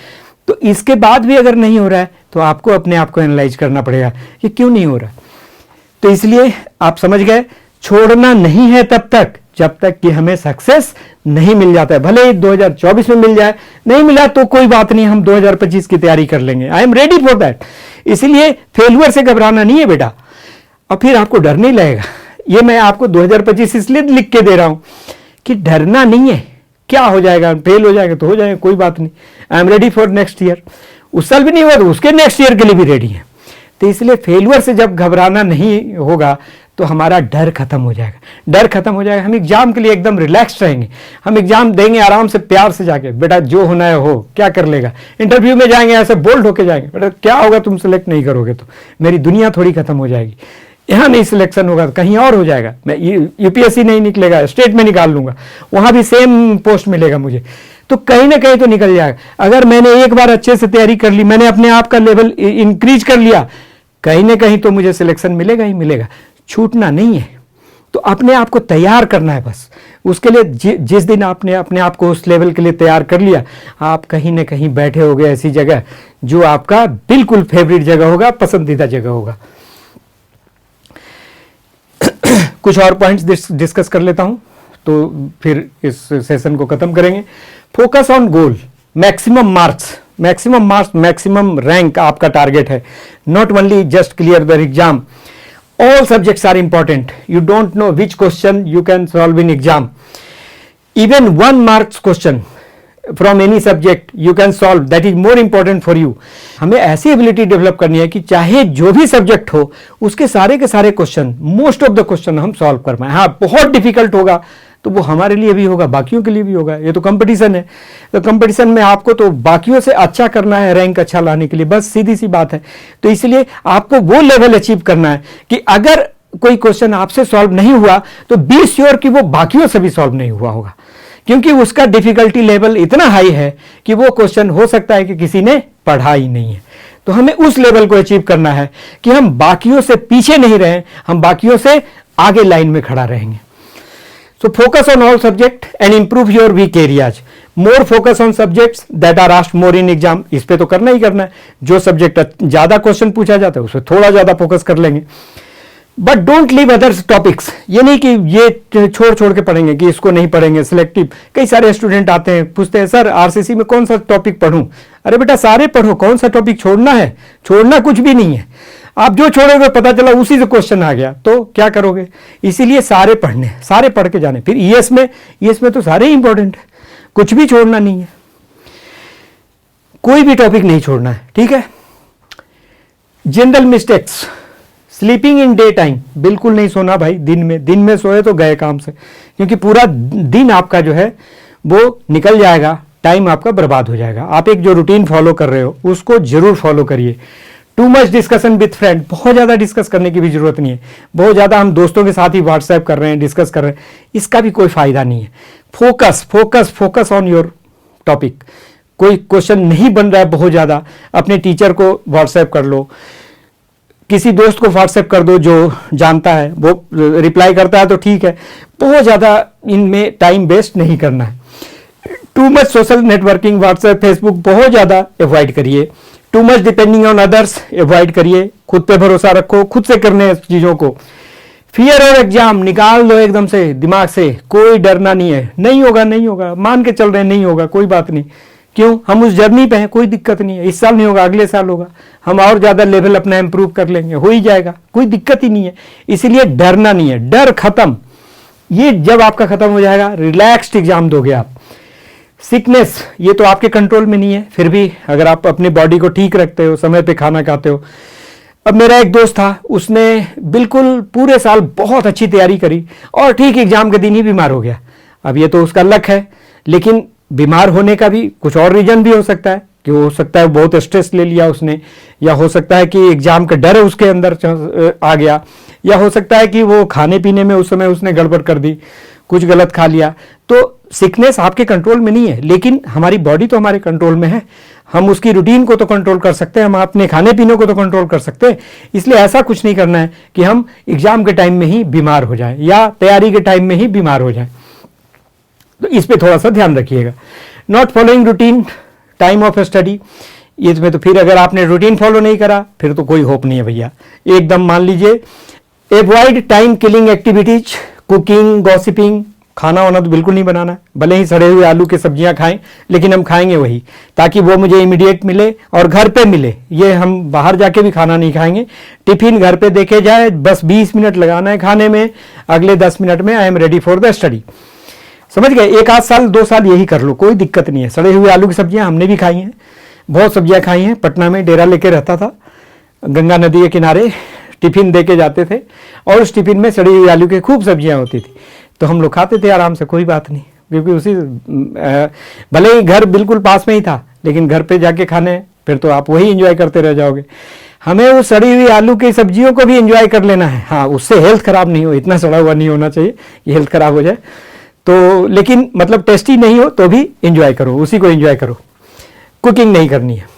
तो इसके बाद भी अगर नहीं हो रहा है तो आपको अपने आप को एनालाइज करना पड़ेगा कि क्यों नहीं हो रहा। तो इसलिए आप समझ गए, छोड़ना नहीं है तब तक जब तक कि हमें सक्सेस नहीं मिल जाता है। भले ही 2024 में मिल जाए, नहीं मिला तो कोई बात नहीं, हम 2025 की तैयारी कर लेंगे। I am ready for that. इसलिए फेल्यूर से घबराना नहीं है बेटा, और फिर आपको डर नहीं लगेगा। ये मैं आपको 2025 इसलिए लिख के दे रहा हूं कि डरना नहीं है। क्या हो जाएगा, फेल हो जाएगा तो हो जाएगा, कोई बात नहीं। I am ready for next year. उस साल भी नहीं हुआ तो उसके नेक्स्ट ईयर के लिए भी रेडी है। तो इसलिए फेल्यूर से जब घबराना नहीं होगा तो हमारा डर खत्म हो जाएगा। डर खत्म हो जाएगा, हम एग्जाम के लिए एकदम रिलैक्स रहेंगे। हम एग्जाम देंगे आराम से, प्यार से जाके, बेटा जो होना है हो, क्या कर लेगा। इंटरव्यू में जाएंगे ऐसे बोल्ड होके जाएंगे, बेटा क्या होगा तुम सेलेक्ट नहीं करोगे तो मेरी दुनिया थोड़ी खत्म हो जाएगी। यहाँ नहीं सिलेक्शन होगा तो कहीं और हो जाएगा, मैं यूपीएससी नहीं निकलेगा, स्टेट में निकाल लूंगा, वहां भी सेम पोस्ट मिलेगा मुझे, तो कहीं ना कहीं तो निकल जाएगा। अगर मैंने एक बार अच्छे से तैयारी कर ली, मैंने अपने आप का लेवल इंक्रीज कर लिया, कहीं ना कहीं तो मुझे सिलेक्शन मिलेगा ही मिलेगा। छूटना नहीं है, तो अपने आप को तैयार करना है बस। उसके लिए जिस दिन आपने अपने आप को उस लेवल के लिए तैयार कर लिया, आप कहीं ना कहीं बैठे होगे ऐसी जगह जो आपका बिल्कुल फेवरेट जगह होगा, पसंदीदा जगह होगा। कुछ और पॉइंट्स डिस्कस कर लेता हूं तो फिर इस सेशन को खत्म करेंगे। Focus on goal, maximum marks, maximum rank आपका टारगेट है। Not only just clear the exam, all subjects are important. You don't know which question you can solve in exam. Even 1 marks question from any subject you can solve, that is more important for you. हमें ऐसी एबिलिटी डेवलप करनी है कि चाहे जो भी सब्जेक्ट हो उसके सारे के सारे question, most of the question हम सॉल्व कर पाए। हाँ, बहुत डिफिकल्ट होगा तो वो हमारे लिए भी होगा, बाकियों के लिए भी होगा। ये तो कंपटीशन है, तो कंपटीशन में आपको तो बाकियों से अच्छा करना है, रैंक अच्छा लाने के लिए, बस सीधी सी बात है। तो इसलिए आपको वो लेवल अचीव करना है कि अगर कोई क्वेश्चन आपसे सॉल्व नहीं हुआ तो बी श्योर कि वो बाकियों से भी सॉल्व नहीं हुआ होगा, क्योंकि उसका डिफिकल्टी लेवल इतना हाई है कि वो क्वेश्चन हो सकता है कि किसी ने पढ़ा ही नहीं है। तो हमें उस लेवल को अचीव करना है कि हम बाकियों से पीछे नहीं रहें, हम बाकियों से आगे लाइन में खड़ा रहेंगे। So focus on all subject and improve your weak areas. More focus on subjects that are asked more in exam. इस पे तो करना ही करना है। जो सब्जेक्ट ज्यादा क्वेश्चन पूछा जाता है उस पर थोड़ा ज्यादा फोकस कर लेंगे। But don't leave others topics. ये नहीं कि ये छोड़ के पढ़ेंगे, कि इसको नहीं पढ़ेंगे, सिलेक्टिव। कई सारे स्टूडेंट आते हैं, पूछते हैं सर आरसीसी में कौन सा टॉपिक पढ़ूं। अरे बेटा सारे पढ़ो, कौन सा टॉपिक छोड़ना है? छोड़ना कुछ भी नहीं है। आप जो छोड़ोगे पता चला उसी से क्वेश्चन आ गया तो क्या करोगे? इसीलिए सारे पढ़ने, सारे पढ़ के जाने। फिर ईएस में तो सारे इंपॉर्टेंट है, कुछ भी छोड़ना नहीं है, कोई भी टॉपिक नहीं छोड़ना है, ठीक है। General mistakes, sleeping in day time, बिल्कुल नहीं सोना भाई दिन में सोए तो गए काम से, क्योंकि पूरा दिन आपका जो है वो निकल जाएगा, टाइम आपका बर्बाद हो जाएगा। आप एक जो रूटीन फॉलो कर रहे हो उसको जरूर फॉलो करिए। Too much discussion with friend, बहुत ज्यादा डिस्कस करने की भी जरूरत नहीं है। बहुत ज्यादा हम दोस्तों के साथ ही व्हाट्सएप कर रहे हैं, डिस्कस कर रहे हैं, इसका भी कोई फायदा नहीं है। Focus on your topic. कोई क्वेश्चन नहीं बन रहा है बहुत ज्यादा, अपने टीचर को व्हाट्सएप कर लो, किसी दोस्त को व्हाट्सएप कर दो जो जानता है, वो रिप्लाई करता है तो ठीक है। बहुत ज्यादा इनमें टाइम वेस्ट नहीं करना है। Too much social networking, WhatsApp, Facebook बहुत ज्यादा अवॉइड करिए। Too much depending on others avoid करिए। खुद पे भरोसा रखो, खुद से करने चीजों को। फियर और एग्जाम निकाल दो एकदम से दिमाग से, कोई डरना नहीं है। नहीं होगा, मान के चल रहे हैं नहीं होगा, कोई बात नहीं। क्यों? हम उस जर्नी पे हैं, कोई दिक्कत नहीं है। इस साल नहीं होगा, अगले साल होगा, हम और ज्यादा लेवल अपना इंप्रूव कर लेंगे, हो ही जाएगा, कोई दिक्कत ही नहीं है। इसीलिए डरना नहीं है, डर खत्म। ये जब आपका खत्म हो जाएगा, रिलैक्स्ड एग्जाम दोगे आप। सिकनेस, ये तो आपके कंट्रोल में नहीं है, फिर भी अगर आप अपनी बॉडी को ठीक रखते हो, समय पे खाना खाते हो। अब मेरा एक दोस्त था, उसने बिल्कुल पूरे साल बहुत अच्छी तैयारी करी और ठीक एग्जाम के दिन ही बीमार हो गया। अब ये तो उसका लक है, लेकिन बीमार होने का भी कुछ और रीजन भी हो सकता है, कि हो सकता है बहुत स्ट्रेस ले लिया उसने, या हो सकता है कि एग्जाम का डर उसके अंदर आ गया, या हो सकता है कि वो खाने पीने में उस समय उसने गड़बड़ कर दी, कुछ गलत खा लिया। तो सिकनेस आपके कंट्रोल में नहीं है, लेकिन हमारी बॉडी तो हमारे कंट्रोल में है। हम उसकी रूटीन को तो कंट्रोल कर सकते हैं, हम अपने खाने पीने को तो कंट्रोल कर सकते हैं। इसलिए ऐसा कुछ नहीं करना है कि हम एग्जाम के टाइम में ही बीमार हो जाएं या तैयारी के टाइम में ही बीमार हो जाएं। तो इस पे थोड़ा सा ध्यान रखिएगा। Not following routine time of study, इसमें तो फिर अगर आपने रूटीन फॉलो नहीं करा फिर तो कोई होप नहीं है भैया, एकदम मान लीजिए। Avoid time killing activities, cooking, gossiping, खाना वाना तो बिल्कुल नहीं बनाना है, भले ही सड़े हुए आलू की सब्जियां खाएं, लेकिन हम खाएंगे वही, ताकि वो मुझे इमीडिएट मिले और घर पे मिले। ये हम बाहर जाके भी खाना नहीं खाएंगे, टिफिन घर पे देके जाए, बस 20 मिनट लगाना है खाने में, अगले 10 मिनट में I am ready for the study. समझ गए? 1 आध साल 2 साल यही कर लो, कोई दिक्कत नहीं है। सड़े हुए आलू की सब्जियां हमने भी खाई हैं, बहुत सब्जियां खाई हैं। पटना में डेरा लेके रहता था, गंगा नदी के किनारे टिफिन दे के जाते थे और उस टिफिन में सड़ी हुई आलू की खूब सब्जियां होती थी, तो हम लोग खाते थे आराम से, कोई बात नहीं। क्योंकि उसी भले ही घर बिल्कुल पास में ही था, लेकिन घर पे जाके खाने फिर तो आप वही एंजॉय करते रह जाओगे। हमें वो सड़ी हुई आलू की सब्जियों को भी एंजॉय कर लेना है। हाँ, उससे हेल्थ खराब नहीं हो, इतना सड़ा हुआ नहीं होना चाहिए कि हेल्थ खराब हो जाए। तो लेकिन मतलब टेस्टी नहीं हो तो भी एंजॉय करो, उसी को एंजॉय करो, कुकिंग नहीं करनी है।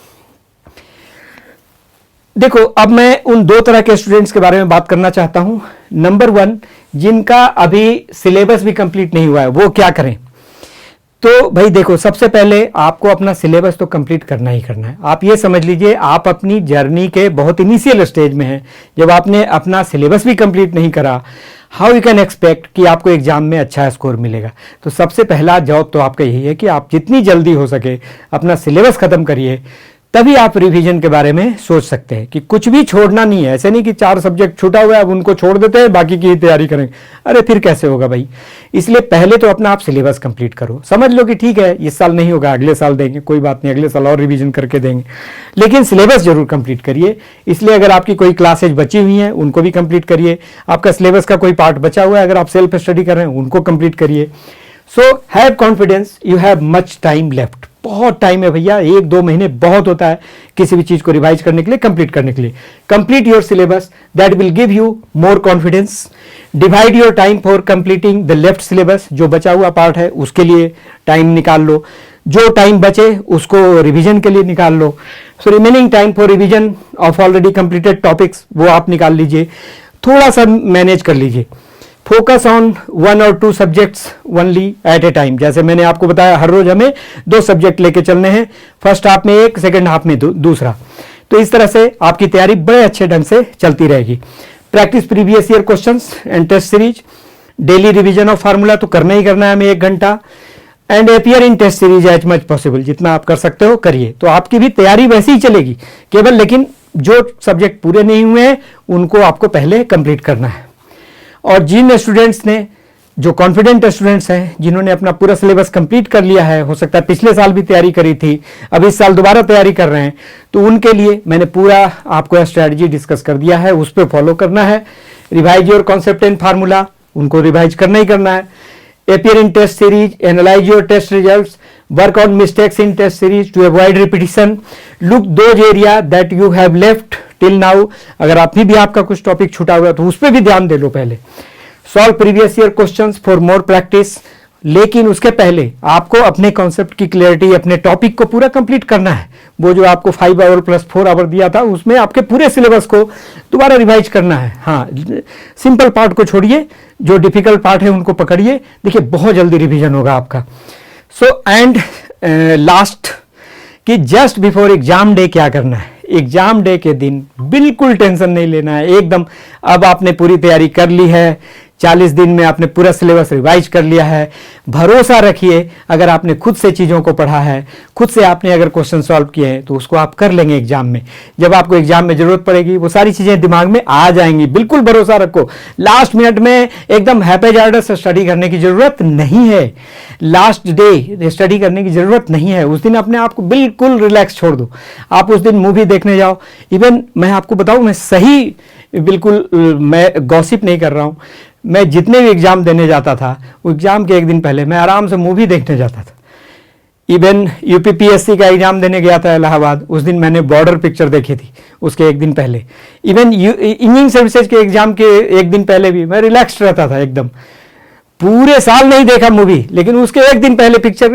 देखो, अब मैं उन 2 तरह के स्टूडेंट्स के बारे में बात करना चाहता हूं। नंबर 1, जिनका अभी सिलेबस भी कंप्लीट नहीं हुआ है, वो क्या करें? तो भाई देखो, सबसे पहले आपको अपना सिलेबस तो कंप्लीट करना ही करना है। आप ये समझ लीजिए, आप अपनी जर्नी के बहुत इनिशियल स्टेज में हैं। जब आपने अपना सिलेबस भी कंप्लीट नहीं करा, हाउ यू कैन एक्सपेक्ट कि आपको एग्जाम में अच्छा स्कोर मिलेगा? तो सबसे पहला जॉब तो आपका यही है कि आप जितनी जल्दी हो सके अपना सिलेबस खत्म करिए, तभी आप रिवीजन के बारे में सोच सकते हैं। कि कुछ भी छोड़ना नहीं है, ऐसे नहीं कि 4 सब्जेक्ट छूटा हुआ है अब उनको छोड़ देते हैं, बाकी की तैयारी करेंगे। अरे फिर कैसे होगा भाई? इसलिए पहले तो अपना आप सिलेबस कंप्लीट करो। समझ लो कि ठीक है, इस साल नहीं होगा, अगले साल देंगे, कोई बात नहीं, अगले साल और रिवीजन करके देंगे, लेकिन सिलेबस जरूर कंप्लीट करिए। इसलिए अगर आपकी कोई क्लासेज बची हुई हैं उनको भी कंप्लीट करिए। आपका सिलेबस का कोई पार्ट बचा हुआ है, अगर आप सेल्फ स्टडी कर रहे हैं, उनको कंप्लीट करिए। So have confidence, you have much time left. बहुत टाइम है भैया, 1-2 महीने बहुत होता है किसी भी चीज को रिवाइज करने के लिए, कंप्लीट करने के लिए। Complete your syllabus, that will give you more confidence. Divide your time for completing the left syllabus, जो बचा हुआ पार्ट है उसके लिए टाइम निकाल लो। जो टाइम बचे उसको रिवीजन के लिए निकाल लो। So remaining time for revision of already completed topics वो आप निकाल लीजिए, थोड़ा सा मैनेज कर लीजिए। फोकस ऑन 1 और 2 subjects only at a time. जैसे मैंने आपको बताया, हर रोज हमें 2 सब्जेक्ट लेके चलने हैं, फर्स्ट हाफ में एक, सेकंड हाफ में दूसरा। तो इस तरह से आपकी तैयारी बड़े अच्छे ढंग से चलती रहेगी। Practice previous year questions and test series. Daily revision of formula तो करना ही करना है हमें 1 घंटा। And appear in test series as much possible, जितना आप कर सकते हो करिए। तो आपकी भी तैयारी वैसे ही चलेगी, केवल लेकिन जो सब्जेक्ट पूरे नहीं हुए हैं उनको आपको पहले कंप्लीट करना है। और जिन स्टूडेंट्स ने, जो कॉन्फिडेंट स्टूडेंट्स हैं, जिन्होंने अपना पूरा सिलेबस कंप्लीट कर लिया है, हो सकता है पिछले साल भी तैयारी करी थी, अब इस साल दोबारा तैयारी कर रहे हैं, तो उनके लिए मैंने पूरा आपको स्ट्रैटेजी डिस्कस कर दिया है, उस पर फॉलो करना है। Revise your concept and formula, उनको रिवाइज करना ही करना है। appear in test series, analyze your test results, work on mistakes in test series to avoid repetition, look those area that you have left till now। अगर अभी भी आपका कुछ टॉपिक छूटा हुआ है तो उस पर भी ध्यान दे लो पहले। Solve previous year questions for more practice, लेकिन उसके पहले आपको अपने कॉन्सेप्ट की क्लियरिटी, अपने टॉपिक को पूरा कंप्लीट करना है। वो जो आपको 5 आवर प्लस 4 आवर दिया था, उसमें आपके पूरे सिलेबस को दोबारा रिवाइज करना है। हाँ, सिंपल पार्ट को छोड़िए, जो डिफिकल्ट पार्ट है उनको पकड़िए। देखिए बहुत जल्दी रिवीजन होगा आपका। सो एंड लास्ट कि जस्ट बिफोर एग्जाम डे क्या करना है। एग्जाम डे के दिन बिल्कुल टेंशन नहीं लेना है, एकदम। अब आपने पूरी तैयारी कर ली है, 40 दिन में आपने पूरा सिलेबस रिवाइज कर लिया है। भरोसा रखिए, अगर आपने खुद से चीज़ों को पढ़ा है, खुद से आपने अगर क्वेश्चन सॉल्व किए हैं, तो उसको आप कर लेंगे एग्जाम में। जब आपको एग्जाम में जरूरत पड़ेगी वो सारी चीज़ें दिमाग में आ जाएंगी, बिल्कुल भरोसा रखो। लास्ट मिनट में एकदम हैपेजार्डस से स्टडी करने की जरूरत नहीं है, लास्ट डे स्टडी करने की जरूरत नहीं है। उस दिन अपने आप को बिल्कुल रिलैक्स छोड़ दो। आप उस दिन मूवी देखने जाओ। इवन मैं आपको बताऊं, मैं सही बिल्कुल मैं गॉसिप नहीं कर रहा हूं, मैं जितने भी एग्जाम देने जाता था, वो एग्जाम के 1 दिन पहले मैं आराम से मूवी देखने जाता था। इवन यूपीपीएससी का एग्जाम देने गया था इलाहाबाद, उस दिन मैंने बॉर्डर पिक्चर देखी थी उसके 1 दिन पहले। इवन इंजीनियरिंग सर्विसेज के एग्जाम के 1 दिन पहले भी मैं रिलैक्स रहता था एकदम। पूरे साल नहीं देखा मूवी, लेकिन उसके 1 दिन पहले पिक्चर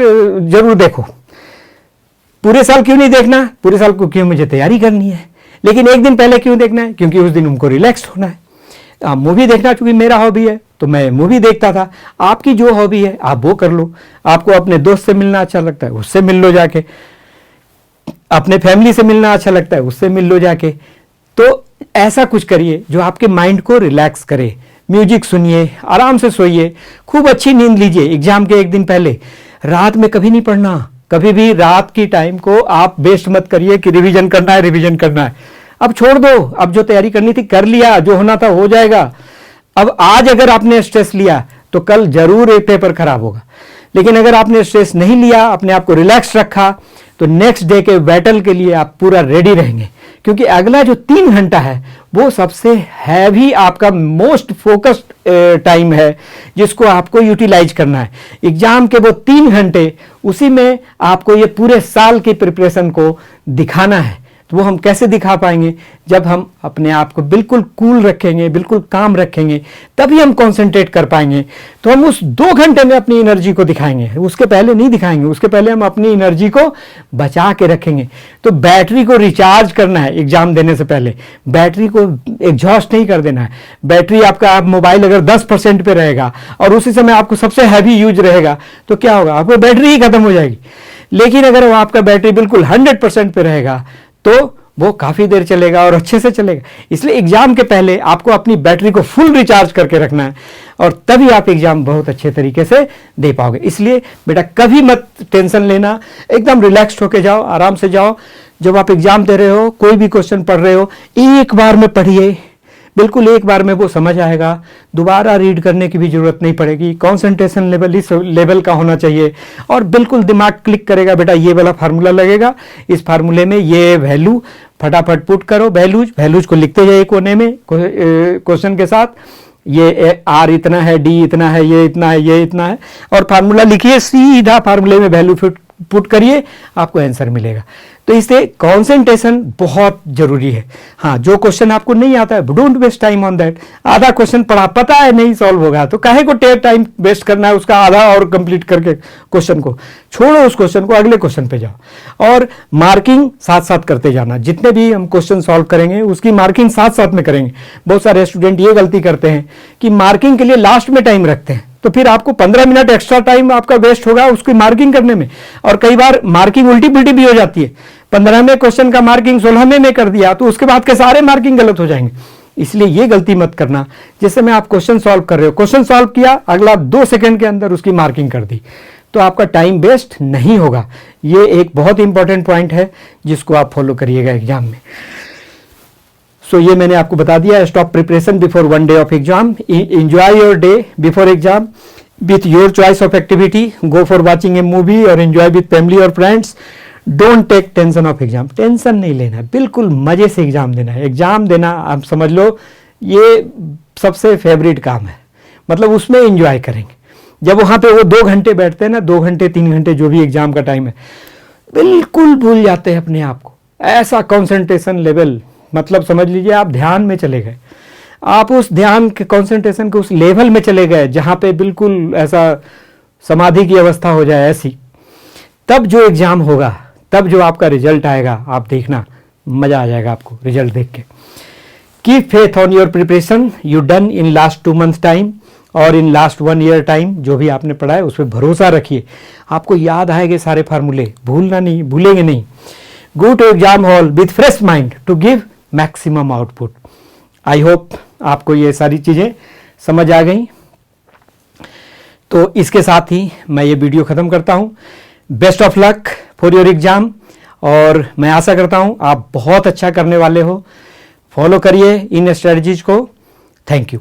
जरूर देखो। पूरे साल क्यों नहीं देखना? पूरे साल को क्यों, मुझे तैयारी करनी है। लेकिन 1 दिन पहले क्यों देखना है? क्योंकि उस दिन उनको रिलैक्स होना है। मूवी देखना चूंकि मेरा हॉबी है तो मैं मूवी देखता था। आपकी जो हॉबी है आप वो कर लो। आपको अपने दोस्त से मिलना अच्छा लगता है, उससे मिल लो जाके। अपने फैमिली से मिलना अच्छा लगता है, उससे मिल लो जाके। तो ऐसा कुछ करिए जो आपके माइंड को रिलैक्स करे। म्यूजिक सुनिए, आराम से सोइए, खूब अच्छी नींद लीजिए। एग्जाम के एक दिन पहले रात में कभी नहीं पढ़ना, कभी भी रात की टाइम को आप वेस्ट मत करिए कि रिवीजन करना है, रिवीजन करना है। अब छोड़ दो, अब जो तैयारी करनी थी कर लिया, जो होना था हो जाएगा। अब आज अगर आपने स्ट्रेस लिया तो कल जरूर एक पेपर खराब होगा, लेकिन अगर आपने स्ट्रेस नहीं लिया, अपने आप को रिलैक्स रखा, तो नेक्स्ट डे के बैटल के लिए आप पूरा रेडी रहेंगे। क्योंकि अगला जो 3 घंटा है वो सबसे हैवी आपका मोस्ट फोकस्ड टाइम है, जिसको आपको यूटिलाइज करना है। एग्जाम के वो 3 घंटे, उसी में आपको ये पूरे साल की प्रिपरेशन को दिखाना है। तो वो हम कैसे दिखा पाएंगे? जब हम अपने आप को बिल्कुल कूल रखेंगे, बिल्कुल काम रखेंगे, तभी हम कंसंट्रेट कर पाएंगे। तो हम उस 2 घंटे में अपनी एनर्जी को दिखाएंगे, उसके पहले नहीं दिखाएंगे। उसके पहले हम अपनी एनर्जी को बचा के रखेंगे। तो बैटरी को रिचार्ज करना है एग्जाम देने से पहले, बैटरी को एग्जॉस्ट नहीं कर देना है। बैटरी आपका, आप मोबाइल अगर 10% पे रहेगा और उसी समय आपको सबसे हैवी यूज रहेगा तो क्या होगा? आपको बैटरी ही खत्म हो जाएगी। लेकिन अगर वो आपका बैटरी बिल्कुल 100% पे रहेगा तो वो काफी देर चलेगा और अच्छे से चलेगा। इसलिए एग्जाम के पहले आपको अपनी बैटरी को फुल रिचार्ज करके रखना है, और तभी आप एग्जाम बहुत अच्छे तरीके से दे पाओगे। इसलिए बेटा कभी मत टेंशन लेना, एकदम रिलैक्स्ड होके जाओ, आराम से जाओ। जब आप एग्जाम दे रहे हो, कोई भी क्वेश्चन पढ़ रहे हो, एक बार में पढ़िए, बिल्कुल एक बार में वो समझ आएगा। दोबारा रीड करने की भी जरूरत नहीं पड़ेगी। कंसंट्रेशन लेवल इस लेवल का होना चाहिए और बिल्कुल दिमाग क्लिक करेगा। बेटा ये वाला फार्मूला लगेगा, इस फार्मूले में ये वैल्यू फटाफट पुट करो, वैल्यूज को लिखते जाइए कोने में क्वेश्चन के साथ। ये आर इतना है, डी इतना है, ये इतना है, ये इतना है, और फार्मूला लिखिए, सीधा फार्मूले में वैल्यू पुट करिए, आपको आंसर मिलेगा। तो इससे कंसंट्रेशन बहुत जरूरी है। हाँ, जो क्वेश्चन आपको नहीं आता है, don't waste time on that. आधा क्वेश्चन पढ़ा, पता है नहीं सॉल्व होगा, तो काहे को टाइम वेस्ट करना है उसका आधा और कंप्लीट करके क्वेश्चन को छोड़ो, उस क्वेश्चन को अगले क्वेश्चन पे जाओ। और मार्किंग साथ साथ करते जाना। जितने भी हम क्वेश्चन सॉल्व करेंगे उसकी मार्किंग साथ साथ में करेंगे। बहुत सारे स्टूडेंट ये गलती करते हैं कि मार्किंग के लिए लास्ट में टाइम रखते हैं, तो फिर आपको 15 मिनट एक्स्ट्रा टाइम आपका वेस्ट होगा उसकी मार्किंग करने में। और कई बार मार्किंग उल्टी पुल्टी भी हो जाती है। 15वें क्वेश्चन का मार्किंग 16वें में कर दिया तो उसके बाद के सारे मार्किंग गलत हो जाएंगे। इसलिए ये गलती मत करना। जैसे मैं आप क्वेश्चन सॉल्व कर रहे हो, क्वेश्चन सॉल्व किया, अगला 2 सेकंड के अंदर उसकी मार्किंग कर दी, तो आपका टाइम वेस्ट नहीं होगा। ये एक बहुत इंपॉर्टेंट पॉइंट है जिसको आप फॉलो करिएगा एग्जाम में। सो ये मैंने आपको बता दिया। Stop preparation before 1 day of exam, enjoy your day before exam with your choice of activity. Go for watching a movie or enjoy with family or friends. Don't take tension of exam. Tension नहीं लेना, बिल्कुल मजे से एग्जाम देना है। एग्जाम देना आप समझ लो ये सबसे फेवरेट काम है, मतलब उसमें एंजॉय करेंगे। जब वहां पे वो 2 घंटे बैठते हैं ना, 2 घंटे 3 घंटे जो भी एग्जाम का टाइम है, बिल्कुल भूल जाते हैं अपने आप को। ऐसा कंसंट्रेशन लेवल, मतलब समझ लीजिए आप ध्यान में चले गए, आप उस ध्यान के कंसंट्रेशन के उस लेवल में चले गए जहां पे बिल्कुल ऐसा समाधि की अवस्था हो जाए ऐसी। तब जो एग्जाम होगा, तब जो आपका रिजल्ट आएगा, आप देखना, मजा आ जाएगा आपको रिजल्ट देख के। Keep faith on your preparation you done in last 2 months time और इन लास्ट 1 ईयर टाइम। जो भी आपने पढ़ा है उस पर भरोसा रखिए, आपको याद आएंगे सारे फार्मूले, भूलेंगे नहीं। Go to exam hall with fresh mind to give maximum output. I hope आपको ये सारी चीज़ें समझ आ गई। तो इसके साथ ही मैं ये वीडियो ख़त्म करता हूँ। Best of luck for your exam, और मैं आशा करता हूँ आप बहुत अच्छा करने वाले हो। फॉलो करिए इन स्ट्रेटजीज को। Thank you.